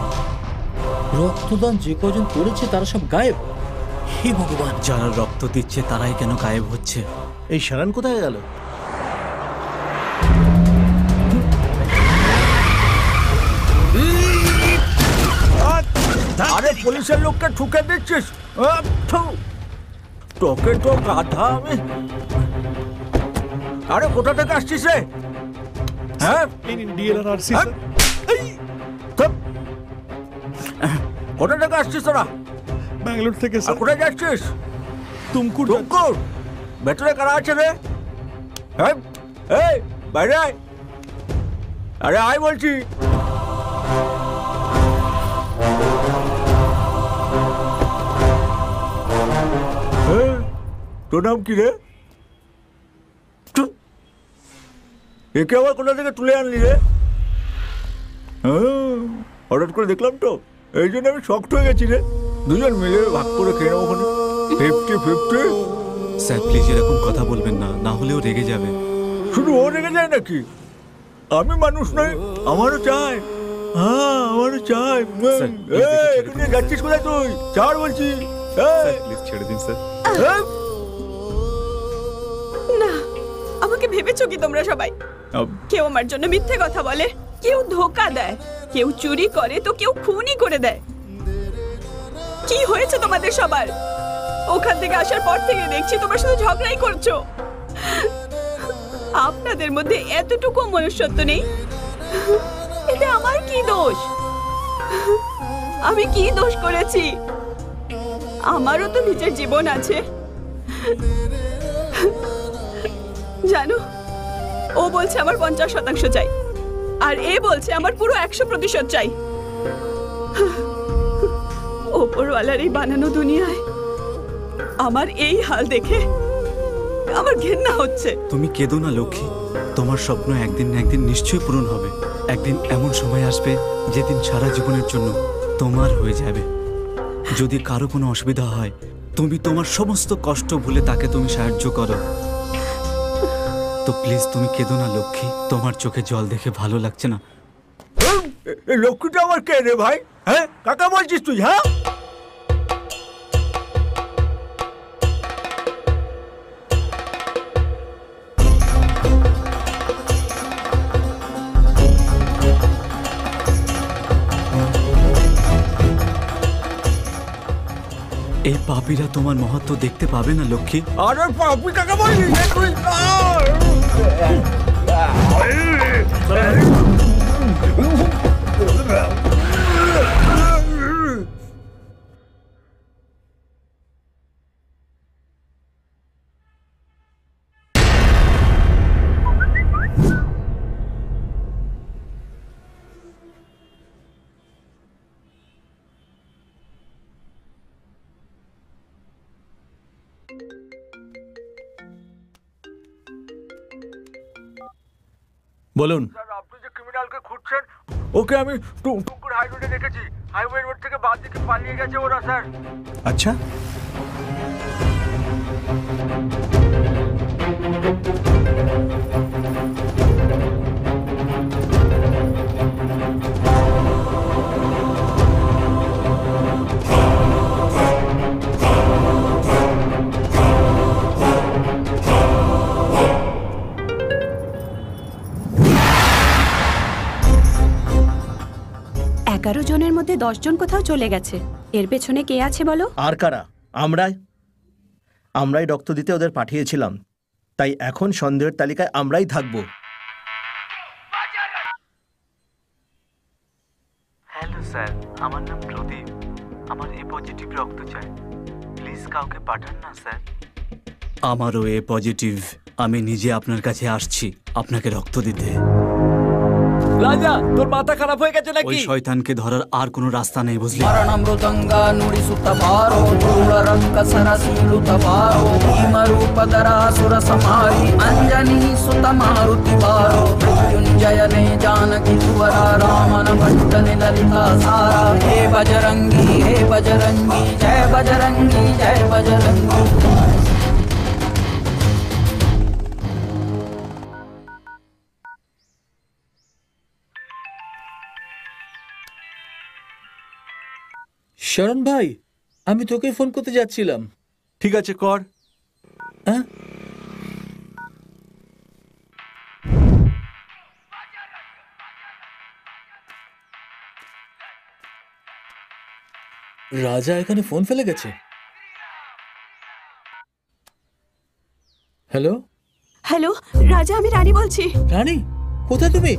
রক্তদান যে কজন করেছে তারা সব গায়েব? হে ভগবান! যারা রক্ত দিচ্ছে তারাই কেন গায়েব হচ্ছে? এই শারান কোথায় গেল? আরে পুলিশের লোককে ঠুকে দিচ্ছিস? তোকে তো গাধা আমি। আরে কোথা থেকে আসছিস রে? হ্যাঁ, কোথা থেকে আসছিস তোরা? ব্যাঙ্গালোর থেকে স্যার। কোথায় যাচ্ছিস? তুমকুর। তুমকুর? ভেতরে কারা আছে রে? হ্যাঁ, এই বাইরে আয়। আরে আয় বলছি। তোর নাম কি রে? একে আবার কোথা থেকে তুলে আনলি রে? হঠাৎ করে দেখলাম তো, এই জন্য আমি শক্ট হয়ে গেছি রে। দুজন মিলে ভাগ করে খেয়ে নেবো ওখানে। 50-50। স্যার প্লিজ এরকম কথা বলবেন না, না হলেও রেগে যাবে। শুধু ও রেগে যায় নাকি? আমি মানুষ নই, আমারও চাই। হ্যাঁ, আমারও চাই। এখানে যাচ্ছিস কোথায় তুই? চার বলছি। প্লিজ ছেড়ে দিন স্যার। না, আমাকে ভেবেছো কি তোমরা সবাই? কেউ আমার জন্য মিথ্যে কথা বলে, কেউ ধোকা দেয়, কেউ চুরি করে, তো কেউ খুনই করে দেয়। কি হয়েছে তোমাদের সবার? ওখান থেকে আসার পর থেকে দেখছি তোমরা শুধু ঝগড়াই করছো। আপনাদের মধ্যে এতটুকু মনুষ্যত্ব নেই। এতে আমার কি কি দোষ? আমি কি দোষ করেছি? আমারও তো নিজের জীবন আছে। জানো, ও বলছে আমার 50% চাই, আর এ বলছে আমার পুরো 100% চাই। ওপরওয়ালার এই বানানো দুনিয়ায় আমার এই হাল দেখে আমার ঘেন্না হচ্ছে। তুমি কেঁদো না লক্ষ্মী, তোমার স্বপ্ন একদিন না একদিন নিশ্চয়ই পূরণ হবে। একদিন এমন সময় আসবে যেদিন সারা জীবনের জন্য তোমার হয়ে যাবে। যদি কারো কোনো অসুবিধা হয়, তুমি তোমার সমস্ত কষ্ট ভুলে তাকে তুমি সাহায্য করো। তো প্লিজ তুমি কেঁদো না লক্ষ্মী, তোমার চোখে জল দেখে ভালো লাগছে না। লক্ষ্মীটা আমার কে রে ভাই? হ্যাঁ, কাকা বলছিস তুই? হ্যাঁ, এই পাপীরা তোমার মহত্ব দেখতে পাবে না লক্ষ্মী। আরে পাপি কাকা বলছিস তুই? বলুন। আপনি যে ক্রিমিনালকে খুঁজছেন, ওকে আমি টুমটুমপুর হাই রোডে দেখেছি। হাইওয়ে রোড থেকে বাদ দিকে পালিয়ে গেছে ওরা স্যার। আচ্ছা, এগারো জনের মধ্যে 10 জন কোথাও চলে গেছে। এর পেছনে কে আছে বলো? আর কারা? আমরাই রক্ত দিতে ওদের পাঠিয়েছিলাম, তাই এখন সন্দেহের তালিকায় আমরাই থাকবো। হ্যালো স্যার, আমার নাম প্রদীপ। আমার এ পজিটিভ রক্ত চাই, প্লিজ কাউকে পাঠান না স্যার। আমারও এ পজিটিভ। আমি নিজে আপনার কাছে আসছি আপনাকে রক্ত দিতে। রাজা, তোর মাথা খারাপ হয়ে গেছে ওই নাকি? শয়তানকে ধরার আর কোনো রাস্তা নেই, বুঝলি? ಮರಣಮೃದಂಗ ನುಡಿಸುತ್ತ ಬಾರೋ ಧೂಳ ರಂಕ ಸರಸೀಳುತ್ತ ಬಾರೋ ಭೀಮರೂಪಧರಾಸುರ ಸಂಹಾರಿ ಅಂಜನಿ ಸುತ ಮಾರುತಿ ಬಾರೋ ಮೃತ್ಯುಂಜಯನೇ ಜಾನಕಿ ತುವರ ರಾಮನ ಭಟ್ಟನೆ ಲಲಿತಾ ಸಾರ ಹೇ ಬಜರಂಗಿ ಜಯ ಬಜರಂಗಿ ಜಯ ಬಜರಂಗಿ। শরণ ভাই, আমি তোকে ফোন করতে যাচ্ছিলাম। ঠিক আছে, কর। হ্যাঁ, রাজা এখানে ফোন ফেলে গেছে। হ্যালো হ্যালো, রাজা, আমি রানী বলছি। রানী, কোথায় তুমি?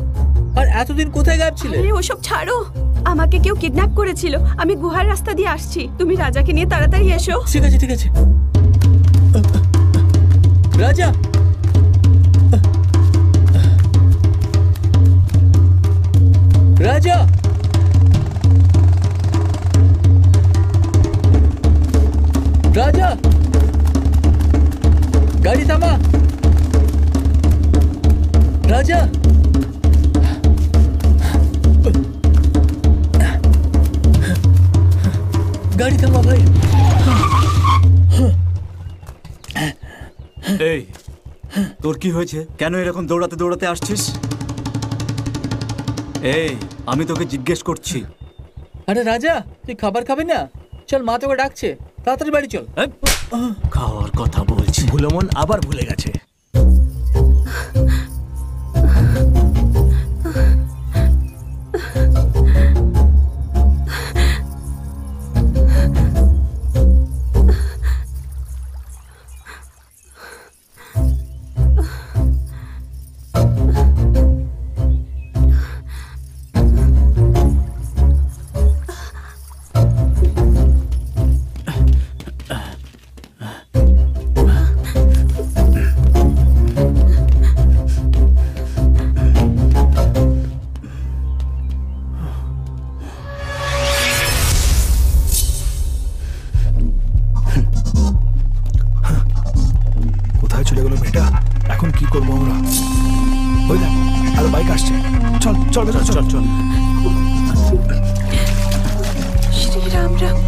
আর এতদিন কোথায় গায়েব ছিলে? আরে ওসব ছাড়ো, আমাকে কেউ কিডন্যাপ করেছিল। আমি গুহার রাস্তা দিয়ে আসছি, তুমি রাজাকে নিয়ে তাড়াতাড়ি এসো। ঠিক আছে ঠিক আছে। রাজা, রাজা, রাজা, গাড়ি থামা। রাজা, গাড়ি থামা ভাই। এই, তোর কি হয়েছে? কেন এরকম দৌড়াতে দৌড়াতে আসছিস? এই, আমি তোকে জিজ্ঞেস করছি। আরে রাজা, তুই খাবার খাবি না? চল, মা তোকে ডাকছে, তাড়াতাড়ি বাড়ি চল। খাওয়ার কথা বলছি। ভুলমন আবার ভুলে গেছে। চল চল চল চল। শ্রী রাম রাম।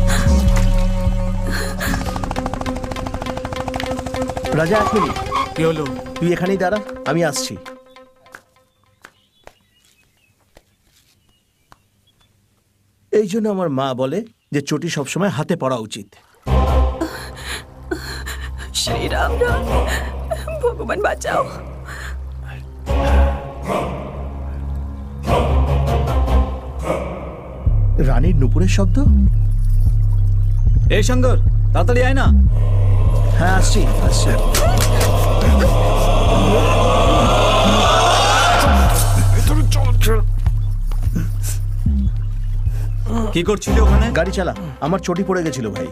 রাজা, এক মিনিট। কি হলো? তুই এখানেই দাঁড়া, আমি আসছি। এই জন্য আমার মা বলে যে চটি সবসময় হাতে পড়া উচিত। শ্রী রাম রাম, ভগবান বাঁচাও। রানীর নুপুরের শব্দ। এই শঙ্কর, তাড়াতাড়ি আয় না। হ্যাঁ, আসছি আসছি। কি করছিলি ওখানে? গাড়ি চালা, আমার চটি পড়ে গেছিল ভাই।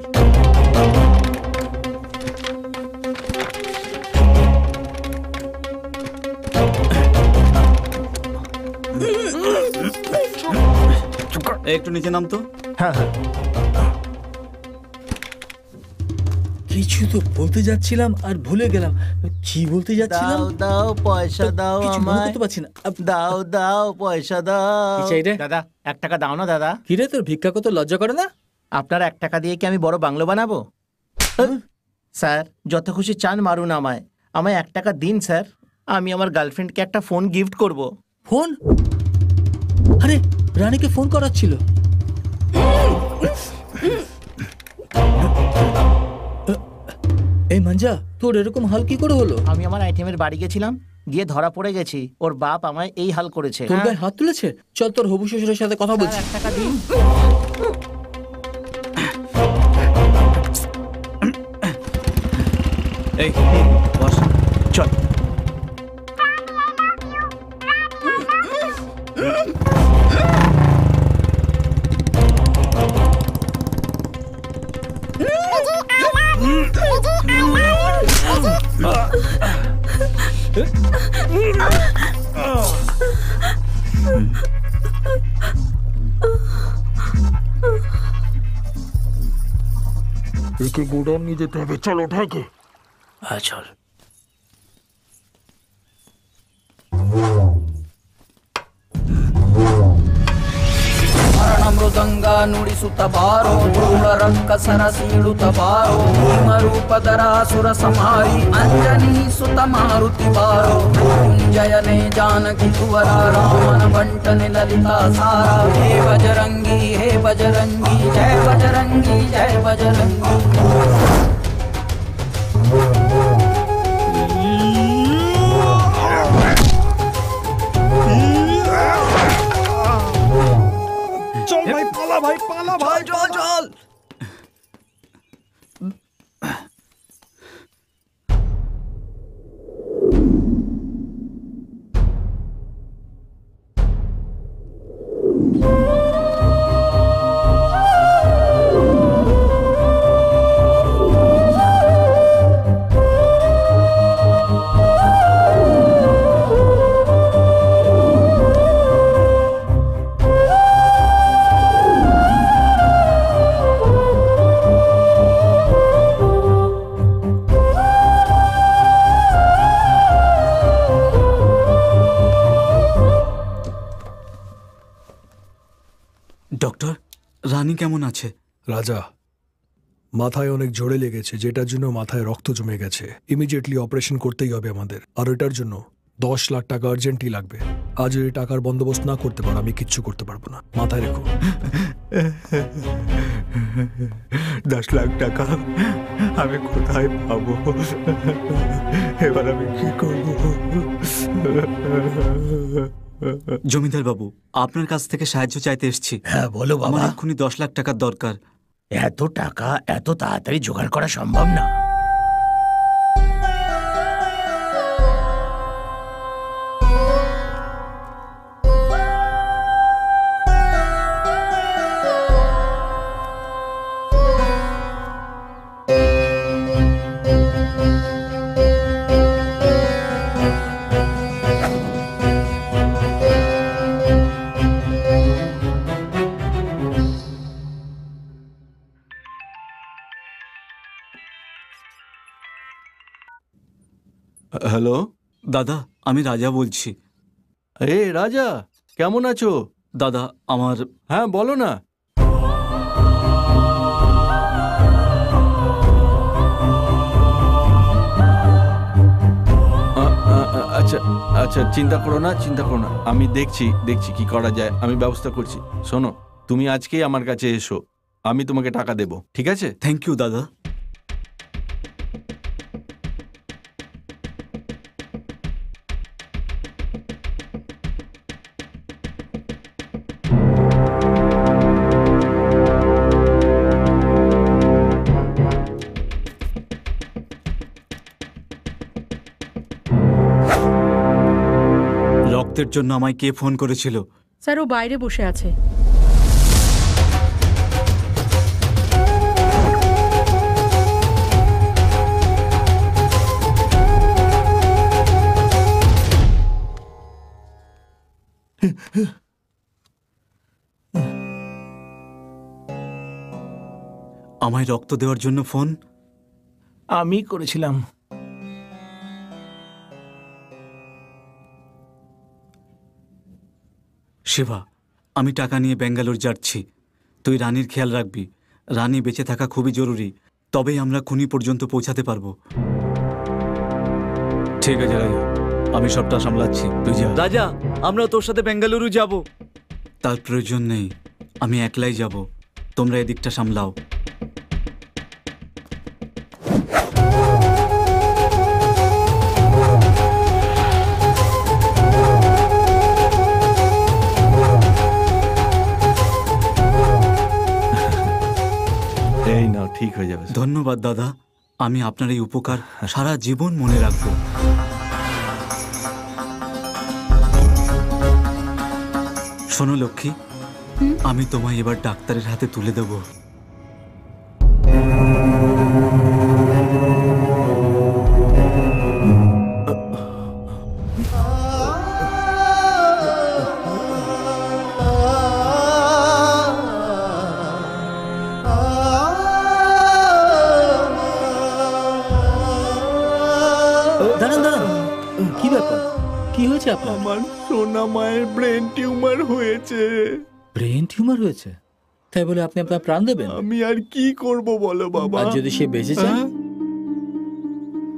একটু নিচে নাম তো। হ্যাঁ হ্যাঁ। কিছু তো বলতে যাচ্ছিলাম আর ভুলে গেলাম। কি বলতে যাচ্ছিলাম? দাও দাও পয়সা দাও কিছু মনে আমায়। করতে পারছি না। দাও দাও পয়সা দাও। কি চাই রে? দাদা 1 টাকা দাও না দাদা। কি রে, তোর ভিক্ষা কত লজ্জা করে না? আপনার 1 টাকা দিয়ে কি আমি বড় বাংলো বানাবো? স্যার, যত খুশি চান মারুন আমায়। আমায় 1 টাকা দিন স্যার, আমি আমার গার্লফ্রেন্ডকে একটা ফোন গিফট করব। ফোন? আরে রানীকে ফোন করাচ্ছিল। এই মাঞ্জা, তোর এরকম হাল কি করে হলো? আমি আমার আইটেমের বাড়ি গেছিলাম, গিয়ে ধরা পড়ে গেছি। ওর বাপ আমায় এই হাল করেছে। তোর গায়ে হাত তুলেছে? চল তোর হবু শ্বশুরের সাথে কথা বলছি। 1 টাকা দিন। এই বস, চল। একে গোডাউন নিয়ে যেতে হবে। চল ওঠা কে। হ্যাঁ চল। ಮೃದಂಗ ನುಡಿಸುತ್ತ ಬಾರೋ ಧೂಳ ರಕ್ಕಸರ ಸೀಳುತ್ತ ಬಾರೋ ಭೀಮರೂಪಧರಾಸುರ ಸಂಹಾರಿ ಅಂಜನಿ ಸುತ ಮಾರುತಿ ಬಾರೋ ಮೃತ್ಯುಂಜಯನೇ ಜಾನಕಿ ತುವರ ರಾಮನ ಬಂಟನೆ ಲಲಿತಾ ಸಾರ ಹೇ ಬಜರಂಗಿ ಜಯ ಬಜರಂಗಿ ಜಯ ಬಜರಂಗಿ. চল ভাই, পালা ভাই, পালা ভাই, চল চল। ডক্টর, রানী কেমন আছে? রাজা, মাথায় অনেক জোরে লেগেছে, যেটার জন্য মাথায় রক্ত জমে গেছে। ইমিডিয়েটলি অপারেশন করতেই হবে আমাদের, আর এটার জন্য 10 লাখ টাকা আর্জেন্টই লাগবে। আজ এই টাকার বন্দোবস্ত না করতে পারো, আমি কিচ্ছু করতে পারবো না, মাথায় রেখো। 10 লাখ টাকা আমি কোথায় পাবো? এবার আমি কি করব? জমিদার বাবু, আপনার কাছ থেকে সাহায্য চাইতে এসেছি। হ্যাঁ বলো আমার বাবা। এক্ষুনি 10 লাখ টাকার দরকার। এত টাকা এত তাড়াতাড়ি জোগাড় করা সম্ভব না। হ্যালো দাদা, আমি রাজা বলছি। এ রাজা, কেমন আছো? দাদা আমার হ্যাঁ বলো না। আচ্ছা আচ্ছা, চিন্তা করো না, চিন্তা করো না, আমি দেখছি কি করা যায়, আমি ব্যবস্থা করছি। শোনো, তুমি আজকেই আমার কাছে এসো, আমি তোমাকে টাকা দেবো, ঠিক আছে? থ্যাংক ইউ দাদা। রক্তের জন্য আমায় কে ফোন করেছিল? স্যার ও বাইরে বসে আছে। আমায় রক্ত দেওয়ার জন্য ফোন আমি করেছিলাম। শিবা, আমি টাকা নিয়ে ব্যাঙ্গালোর যাচ্ছি, তুই রানীর খেয়াল রাখবি। রানী বেঁচে থাকা খুবই জরুরি, তবেই আমরা খুনি পর্যন্ত পৌঁছাতে পারবো। ঠিক আছে রাজা, আমি সবটা সামলাচ্ছি, তুই যা। রাজা, আমরা তোর সাথে বেঙ্গালুরু যাব। তার প্রয়োজন নেই, আমি একলাই যাব, তোমরা এদিকটা সামলাও। এই নাও, ঠিক হয়ে যাবে। ধন্যবাদ দাদা, আমি আপনার এই উপকার সারা জীবন মনে রাখবো। শোনো লক্ষ্মী, আমি তোমায় এবার ডাক্তারের হাতে তুলে দেব। দাঁড়ান দাঁড়ান, কি ব্যাপার, কি হয়েছে আপনার? আমার সোনা মায়ের ব্রেন টিউমার হয়েছে। ব্রেন টিউমার হয়েছে? তাই বলে আপনি আপনার প্রাণ দেবেন? আমি আর কি করব বলো বাবা। আর যদি সে বেঁচে যায়,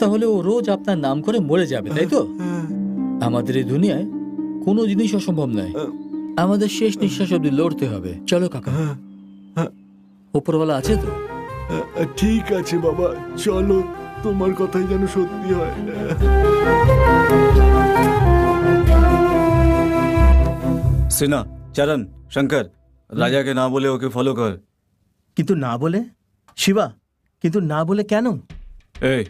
তাহলে ও রোজ আপনার নাম করে মরে যাবে, তাই তো? আমাদের এই দুনিয়ায় কোনো জিনিস অসম্ভব নয়, আমাদের শেষ নিঃশ্বাস অবধি লড়তে হবে। চলো কাকা, উপরওয়ালা আছে তো? ঠিক আছে বাবা, চলো, তোমার কথাই যেন সত্যি হয়। সিনা, চরণ, শঙ্কর, রাজাকে না বলে ওকে ফলো কর। কিন্তু না বলে? শিবা, কিন্তু না বলে কেন? এই,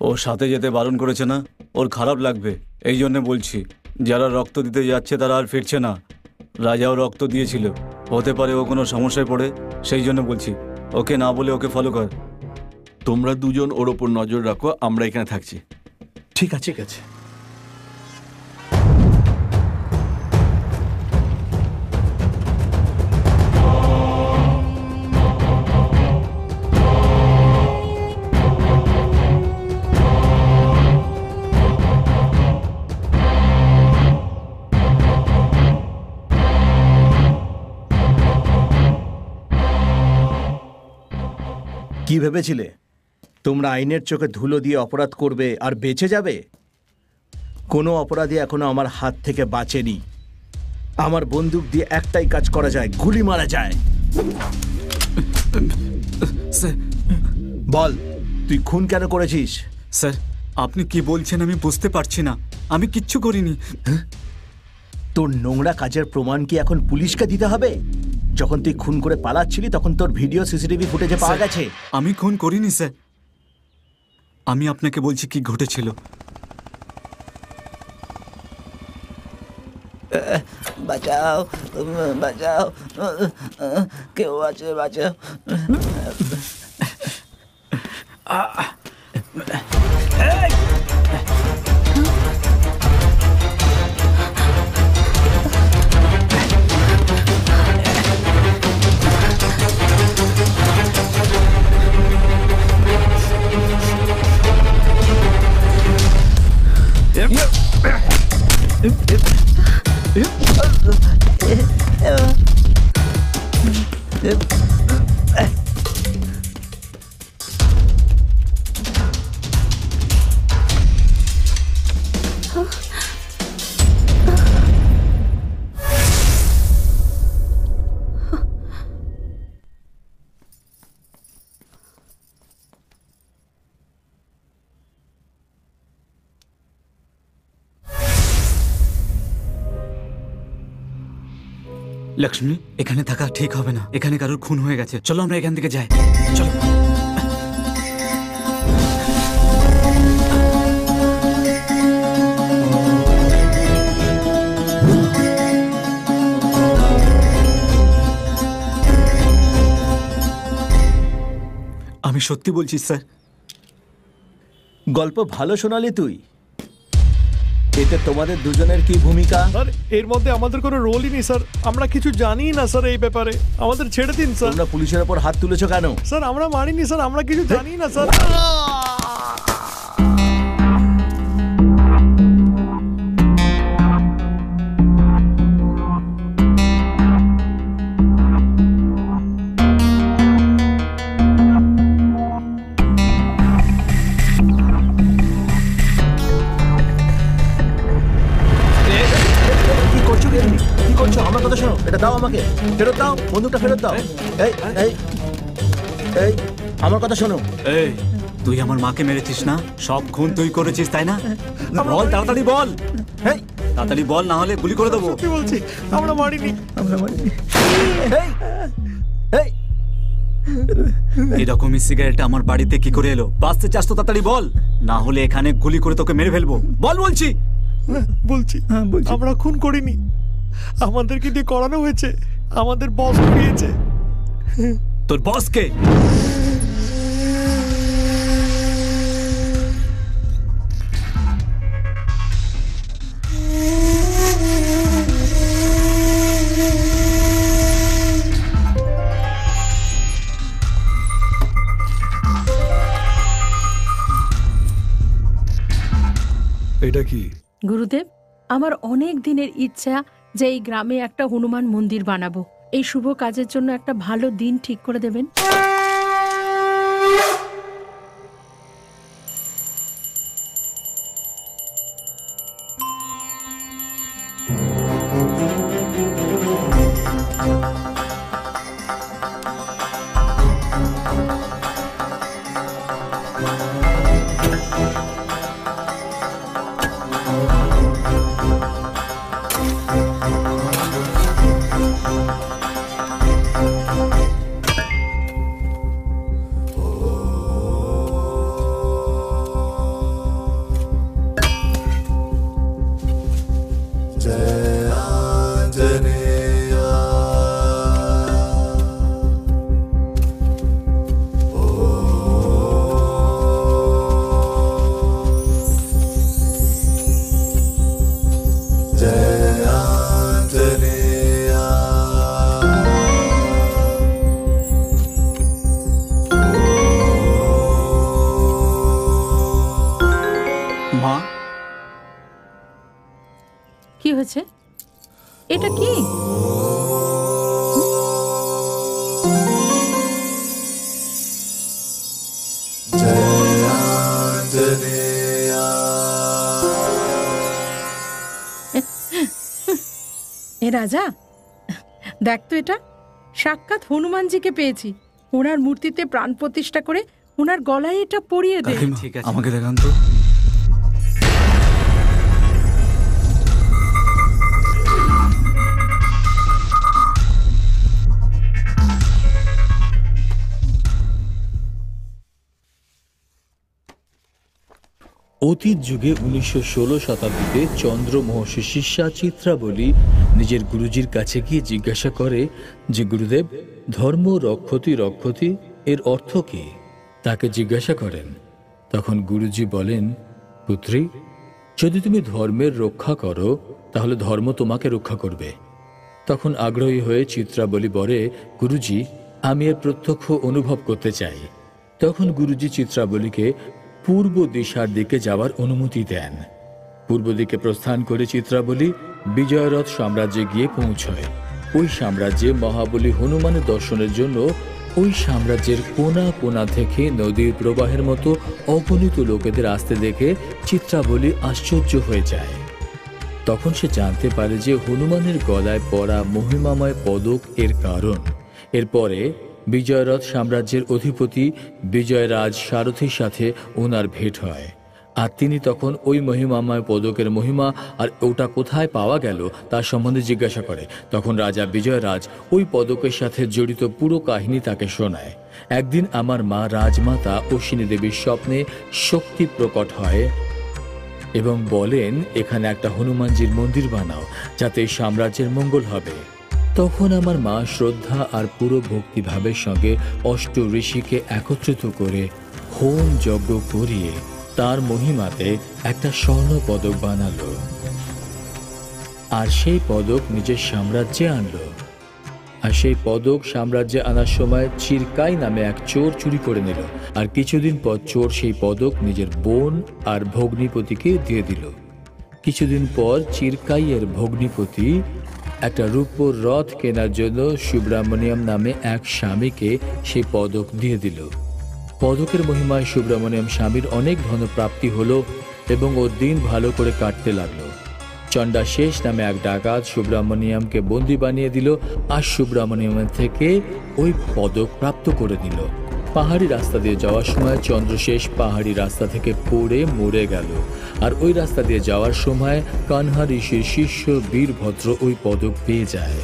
ওর সাথে যেতে বারণ করেছে না, ওর খারাপ লাগবে, এই জন্য বলছি। যারা রক্ত দিতে যাচ্ছে তারা আর ফিরছে না। রাজাও রক্ত দিয়েছিল, হতে পারে ও কোনো সমস্যায় পড়ে, সেই জন্য বলছি ওকে না বলে ওকে ফলো কর। তোমরা দুজন ওর ওপর নজর রাখো, আমরা এখানে থাকছি। ঠিক আছে, ঠিক আছে। কি ভেবেছিলে তোমরা আইনের চোখে ধুলো দিয়ে অপরাধ করবে আর বেঁচে যাবে? কোনো অপরাধী এখনো আমার হাত থেকে বাঁচেনি। আমার বন্দুক দিয়ে একটাই কাজ করা যায়, গুলি মারা যায়। বল, তুই খুন কেন করেছিস? স্যার, আপনি কি বলছেন আমি বুঝতে পারছি না, আমি কিচ্ছু করিনি। তোর নোংরা কাজের প্রমাণ কি এখন পুলিশকে দিতে হবে? যখন তুই খুন করে পালাচ্ছিলি তখন তোর ভিডিও সিসিটিভি ফুটেজে পাওয়া গেছে। আমি খুন করিনি স্যার, আমি আপনাকে বলছি কি ঘটেছিল। বাঁচাও, বাঁচাও, কেউ আছে, বাঁচাও। লক্ষ্মী, এখানে থাকা ঠিক হবে না। এখানে কারোর খুন হয়ে গেছে। চলো আমরা এখান থেকে যাই। চলো। আমি সত্যি বলছি স্যার। গল্প ভালো শোনালি তুই। এতে তোমাদের দুজনের কি ভূমিকা? স্যার এর মধ্যে আমাদের কোনো রোলই নেই স্যার, আমরা কিছু জানি না স্যার এই ব্যাপারে, আমাদের ছেড়ে দিন স্যার। তোমরা পুলিশের ওপর হাত তুলেছো কেন? স্যার আমরা মারিনি স্যার, আমরা কিছু জানি না স্যার। আমার কথা শোনো, এটা দাও আমাকে, ফেরত দাও, বন্দুকটা ফেরত দাও। এই এই এই আমার কথা শোনো। এই তুই আমার মাকে মেরেছিস না? সব খুন তুই করেছিস তাই না? বল তাড়াতাড়ি বল। এই তাড়াতাড়ি বল, না হলে গুলি করে দেবো। সত্যি বলছি, আমরা মারিনি। এই এই এরকমই সিগারেট আমার বাড়িতে কি করে এলো? বাঁচতে চাস তো তাড়াতাড়ি বল, না হলে এখানে গুলি করে তোকে মেরে ফেলবো। বল বলছি। বলছি আমরা খুন করিনি, আমাদেরকে দিয়ে করানো হয়েছে, আমাদের বস পেয়েছে। তোর বসকে? এটা কি? গুরুদেব, আমার অনেক দিনের ইচ্ছা যে এই গ্রামে একটা হনুমান মন্দির বানাবো। এই শুভ কাজের জন্য একটা ভালো দিন ঠিক করে দেবেন। কি হয়েছে? এটা কি? এ রাজা, দেখ তো, এটা সাক্ষাৎ হনুমানজিকে পেয়েছি। ওনার মূর্তিতে প্রাণ প্রতিষ্ঠা করে ওনার গলায় এটা পরিয়ে দে। আমাকে দেখান তো। অতীত যুগে 1916 শতাব্দীতে চন্দ্র মহর্ষি শিষ্যা চিত্রাবলী নিজের গুরুজির কাছে গিয়ে জিজ্ঞাসা করে যে গুরুদেব, ধর্ম রক্ষতি রক্ষতি এর অর্থ কি? তাকে জিজ্ঞাসা করেন। তখন গুরুজি বলেন, পুত্রী, যদি তুমি ধর্মের রক্ষা করো তাহলে ধর্ম তোমাকে রক্ষা করবে। তখন আগ্রহী হয়ে চিত্রাবলী বলে, গুরুজি, আমি এর প্রত্যক্ষ অনুভব করতে চাই। তখন গুরুজি চিত্রাবলীকে পূর্ব দিশার দিকে যাওয়ার অনুমতি দেন। পূর্ব দিকে প্রস্থান করে চিত্রাবলী বিজয়রথ সাম্রাজ্যে গিয়ে পৌঁছয়। ওই সাম্রাজ্যে মহাবলী হনুমানের দর্শনের জন্য ওই সাম্রাজ্যের কোনা কোনা থেকে নদীর প্রবাহের মতো অগণিত লোকেদের আসতে দেখে চিত্রাবলী আশ্চর্য হয়ে যায়। তখন সে জানতে পারে যে হনুমানের গলায় পরা মহিমাময় পদক এর কারণ। এরপরে বিজয়রথ সাম্রাজ্যের অধিপতি বিজয়রাজ সারথীর সাথে ওনার ভেট হয়, আর তিনি তখন ওই মহিমাময় পদকের মহিমা আর ওটা কোথায় পাওয়া গেল তার সম্বন্ধে জিজ্ঞাসা করে। তখন রাজা বিজয়রাজ ওই পদকের সাথে জড়িত পুরো কাহিনী তাকে শোনায়। একদিন আমার মা রাজমাতা অশ্বিনী দেবীর স্বপ্নে শক্তি প্রকট হয় এবং বলেন, এখানে একটা হনুমানজির মন্দির বানাও যাতে এই সাম্রাজ্যের মঙ্গল হবে। তখন আমার মা শ্রদ্ধা আর পুরো ভক্তিভাবের সঙ্গে অষ্ট ঋষিকে একত্রিত করে হোম যজ্ঞ করিয়ে তার মহিমাতে একটা স্বর্ণ পদক বানালো, আর সেই পদক নিজের সাম্রাজ্যে আনলো। আর সেই পদক সাম্রাজ্যে আনার সময় চিরকাই নামে এক চোর চুরি করে নিল, আর কিছুদিন পর চোর সেই পদক নিজের বোন আর ভগ্নিপতিকে দিয়ে দিল। কিছুদিন পর চিরকাইয়ের ভগ্নিপতি একটা রূপোর রথ কেনার জন্য সুব্রমণিয়াম নামে এক স্বামীকে সেই পদক দিয়ে দিল। পদকের মহিমায় সুব্রমণিয়াম স্বামীর অনেক ধনপ্রাপ্তি হলো এবং ওর দিন ভালো করে কাটতে লাগলো। চণ্ডাশেষ নামে এক ডাকাত সুব্রমণিয়ামকে বন্দি বানিয়ে দিল, আর সুব্রমণিয়ামের থেকে ওই পদক প্রাপ্ত করে দিল। পাহাড়ি রাস্তা দিয়ে যাওয়ার সময় চন্দ্রশেষ পাহাড়ি রাস্তা থেকে পড়ে মরে গেল, আর ওই রাস্তা দিয়ে যাওয়ার সময় কানহা ঋষির শিষ্য বীরভদ্র ওই পদক পেয়ে যায়।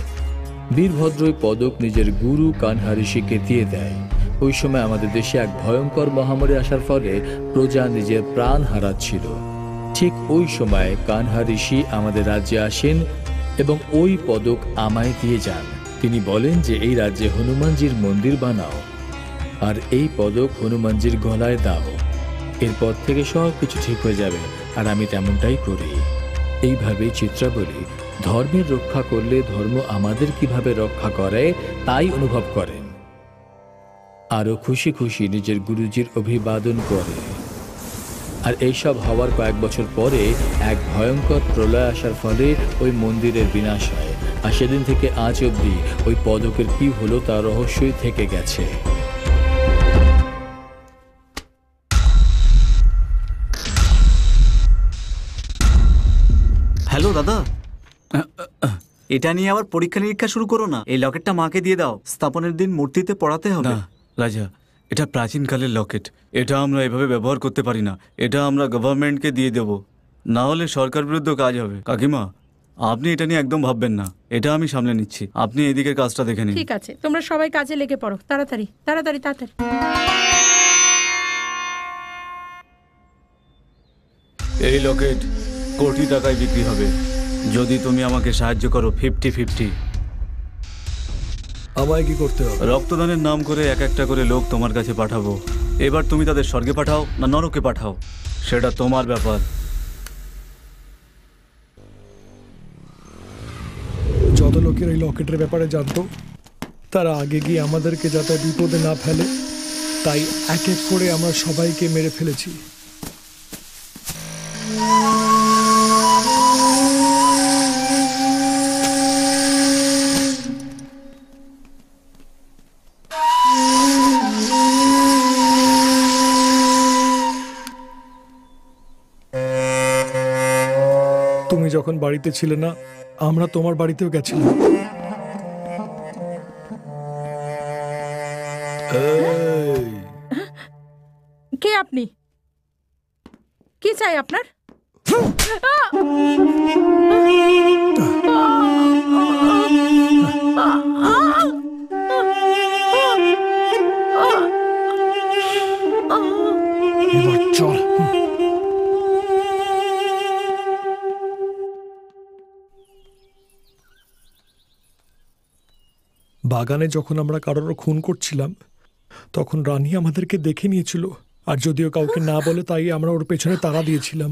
বীরভদ্র ওই পদক নিজের গুরু কানহা ঋষিকে দিয়ে দেয়। ওই সময় আমাদের দেশে এক ভয়ঙ্কর মহামারী আসার ফলে প্রজা নিজের প্রাণ হারাচ্ছিল। ঠিক ওই সময় কানহা ঋষি আমাদের রাজ্যে আসেন এবং ওই পদক আমায় দিয়ে যান। তিনি বলেন যে এই রাজ্যে হনুমানজির মন্দির বানাও, আর এই পদক হনুমানজির গলায় দাও। এরপর থেকে সব কিছু ঠিক হয়ে যাবে, আর আমি তেমনটাই করি। এইভাবেই চিত্রাবলী ধর্মের রক্ষা করলে ধর্ম আমাদের কিভাবে রক্ষা করে তাই অনুভব করেন। আরো খুশি খুশি নিজের গুরুজির অভিবাদন করে। আর এইসব হওয়ার কয়েক বছর পরে এক ভয়ঙ্কর প্রলয় আসার ফলে ওই মন্দিরের বিনাশ হয়, আর সেদিন থেকে আজ অবধি ওই পদকের কি হলো তার রহস্যই থেকে গেছে। হ্যালো দাদা, এটা নিয়ে আবার পরীক্ষা নিরীক্ষা শুরু করো না। এই লকেটটা মাকে দিয়ে দাও, স্থাপনের দিন মূর্তিতে পড়াতে হবে। রাজা, এটা প্রাচীনকালের লকেট, এটা আমরা এভাবে ব্যবহার করতে পারি না। এটা আমরা গভর্নমেন্টকে দিয়ে দেব, না হলে সরকার বিরুদ্ধ কাজ হবে। কাকিমা, আপনি এটা নিয়ে একদম ভাববেন না, এটা আমি সামলে নিচ্ছি। আপনি এদিকের কাজটা দেখে নিন। ঠিক আছে, তোমরা সবাই কাজে লেগে পড়ো, তাড়াতাড়ি তাড়াতাড়ি তাড়াতাড়ি। এই লকেট কোটি টাকায় বিক্রি হবে যদি তুমি আমাকে সাহায্য করো। 50-50। আমায় কি করতে হবে? রক্তদানের নাম করে এক একটা করে লোক তোমার কাছে পাঠাবো। এবার তুমি তাদের স্বর্গে পাঠাও না নরকে পাঠাও, সেটা তোমার ব্যাপার। যত লোকের এই লকেটের ব্যাপারে জানতো তারা আগে গিয়ে আমাদেরকে যাতে বিপদে না ফেলে, তাই এক এক করে আমরা সবাইকে মেরে ফেলেছি। তুমি যখন বাড়িতে ছিলে না, আমরা তোমার বাড়িতেও গেছিলাম। কে আপনি? কি চাই আপনার? এবার চল। বাগানে যখন আমরা কারোর খুন করছিলাম তখন রানী আমাদেরকে দেখে নিয়েছিল, আর যদিও কাউকে না বলে তাই আমরা ওর পেছনে তাড়া দিয়েছিলাম।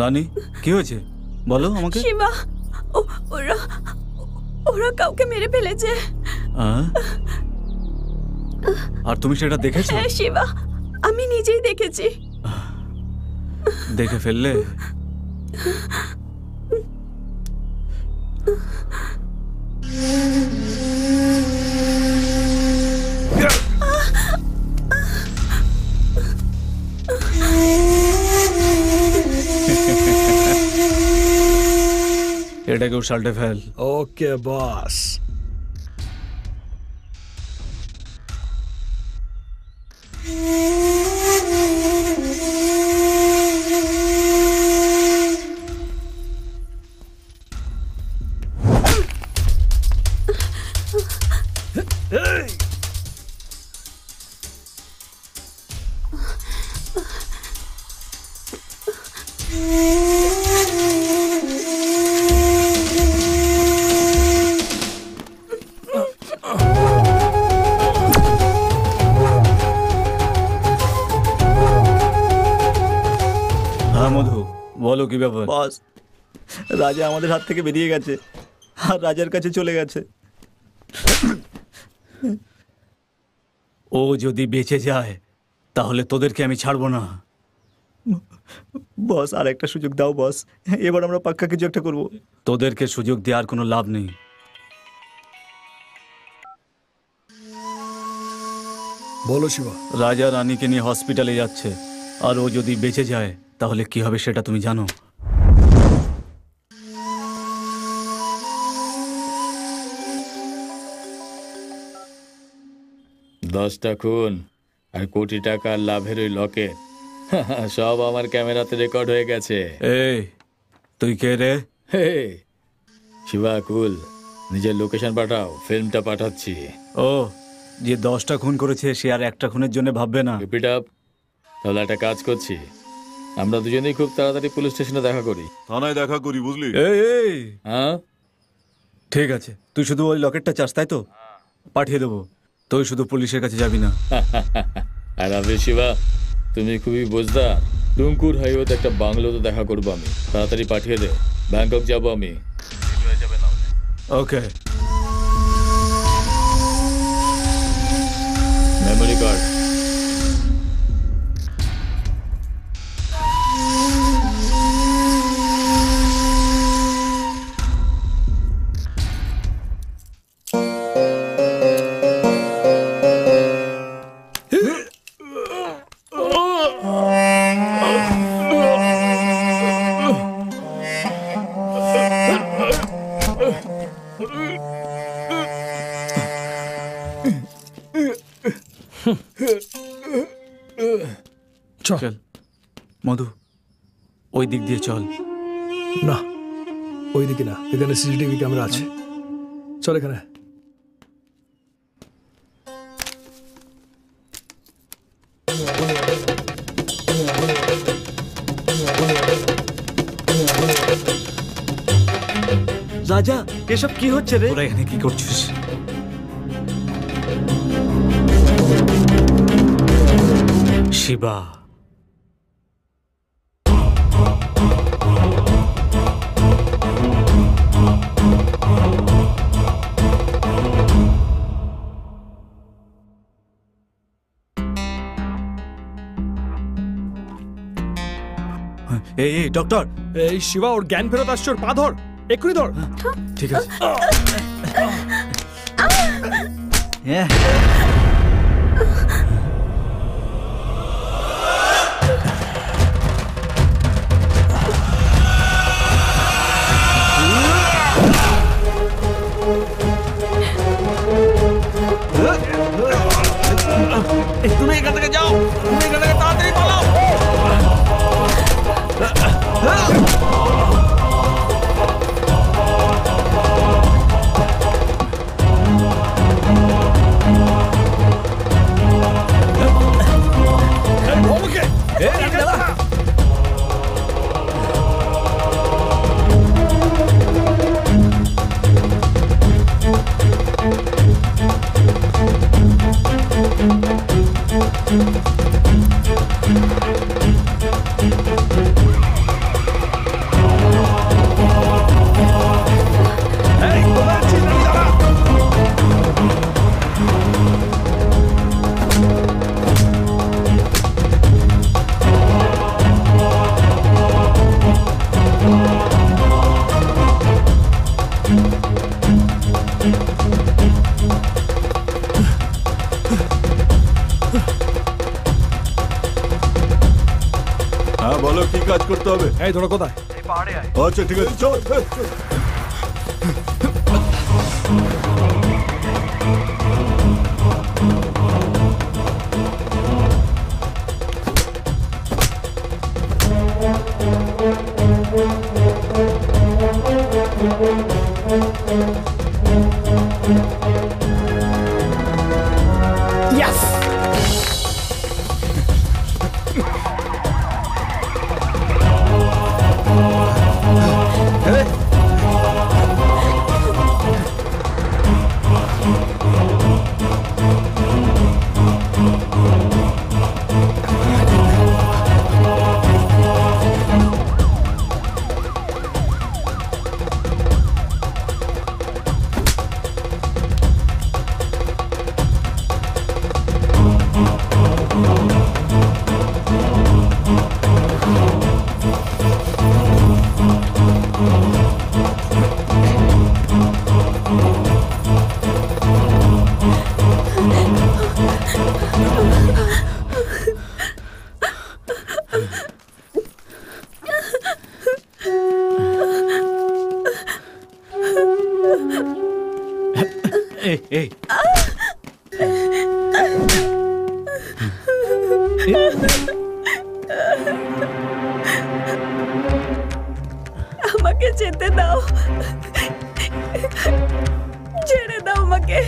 রানী কি হয়েছে বলো আমাকে। শিবা ওরা ওরা কাউকে মেরে ফেলেছে। আর তুমি সেটা দেখেছো? হ্যাঁ শিবা, আমি নিজেই দেখেছি। দেখে ফেললে? এটাকে উল্টে ফেল। ওকে বস। মধু বলো কি ব্যাপার? বস, রাজা আমাদের হাত থেকে বেরিয়ে গেছে আর রাজার কাছে চলে গেছে। ও যদি বেঁচে যায় তাহলে তোদেরকে আমি ছাড়বো না। বস আর একটা সুযোগ দাও বস, এবার আমরা পাক্কা কিছু একটা করবো। তোদেরকে সুযোগ দেওয়ার কোনো লাভ নেই। বলো শিবা। রাজা রানীকে নিয়ে হসপিটালে যাচ্ছে, আর ও যদি বেঁচে যায় তাহলে কি হবে সেটা তুমি জানো? দশটা খুন আর কোটি টাকার লাভের ওই লকেট সব আমার ক্যামেরাতে রেকর্ড হয়ে গেছে। এই তুই কে রে? হে শিবা কুল, নিজের লোকেশন পাঠাও, ফিল্মটা পাঠাচ্ছি। ও, যে 10টা খুন করেছে সে আর একটা খুনের জন্য ভাববে না। Repeat up. তাহলে একটা কাজ করছি, আমরা দুজনেই খুব তাড়াতাড়ি পুলিশ স্টেশনে দেখা করি। থানায় দেখা করি, বুঝলি? এই হ্যাঁ ঠিক আছে, তুই শুধু ওই লকেটটা চাস তাই তো? পাঠিয়ে দেবো, তুই শুধু পুলিশের কাছে যাবি না। আর আমি শিবা, তুমি খুবই বোঝদার। টুঙ্কুর হাইওয়েতে একটা বাংলোতে দেখা করবো আমি, তাড়াতাড়ি পাঠিয়ে দে। ব্যাংকক যাবো আমি। ওকে। Memory card. চল মধু, ওই দিক দিয়ে চল। না ওই দিকে না, এখানে সিসিটিভি ক্যামেরা আছে। চল এখানে। রাজা, এসব কি হচ্ছে রে? তোরা এখানে কি করছিস? শিবা, এই ডক্টর, এই শিবা ওর জ্ঞান ফেরত আসছে, ওর পা ধর, এক্ষুনি ধর। ঠিক আছে। তুমি এখান থেকে যাও, তুমি এখান থেকে তাড়াতাড়ি পালাও। কাজ করতে হবে। এই তোরা কোথায়? আচ্ছা ঠিক আছে, চল। এই আমাকে যেতে দাও, ছেড়ে দাও আমাকে।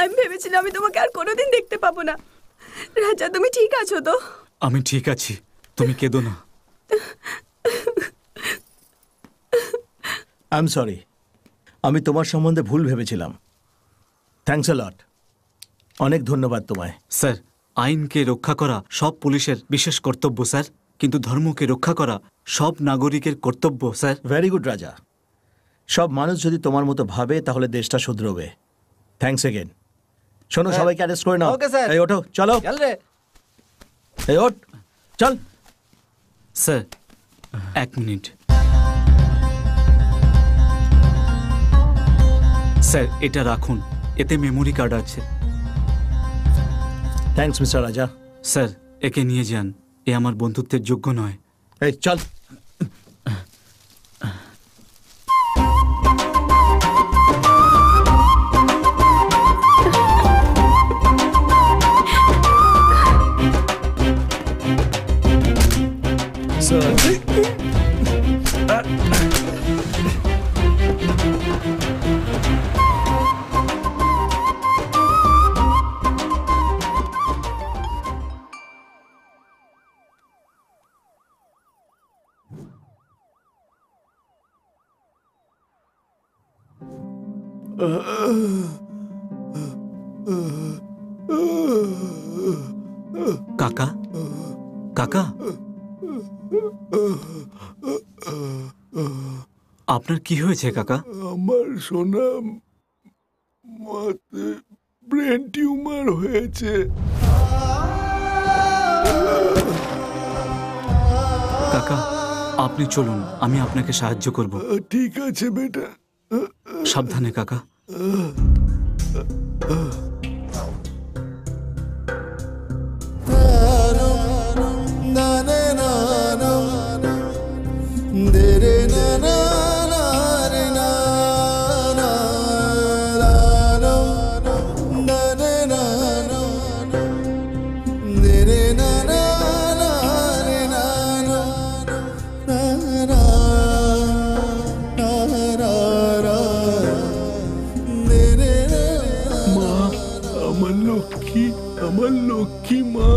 আমি ভেবেছিলাম আমি তোমাকে আর কোনোদিন দেখতে পাবো না। রাজা, তুমি ঠিক আছো তো? আমি ঠিক আছি, তুমি কেঁদো না। আই এম সরি, আমি তোমার সম্বন্ধে ভুল ভেবেছিলাম। থ্যাঙ্কস আ লট, অনেক ধন্যবাদ তোমায়। স্যার, আইনকে রক্ষা করা সব পুলিশের বিশেষ কর্তব্য স্যার, কিন্তু ধর্মকে রক্ষা করা সব নাগরিকের কর্তব্য স্যার। ভেরি গুড রাজা, সব মানুষ যদি তোমার মতো ভাবে তাহলে দেশটা শুধরবে। Thanks again. শোনো, সবাইকে অ্যারেস্ট করে নাও। Okay sir. এই ওঠো, চলো। চল রে। এই ওঠ, চল। Sir 1 minute. স্যার এটা রাখুন, এতে মেমোরি কার্ড আছে। থ্যাঙ্কস মিস্টার রাজা। স্যার একে নিয়ে যান, এ আমার বন্ধুত্বের যোগ্য নয়। এই চল। কাকা, কাকা, আপনার কি হয়েছে কাকা? আমার সোনা মাতে ব্রেন টিউমার হয়েছে। কাকা আপনি চলুন, আমি আপনাকে সাহায্য করব। ঠিক আছে বেটা। সাবধানে কাকা। আমার লক্ষ্মী মা।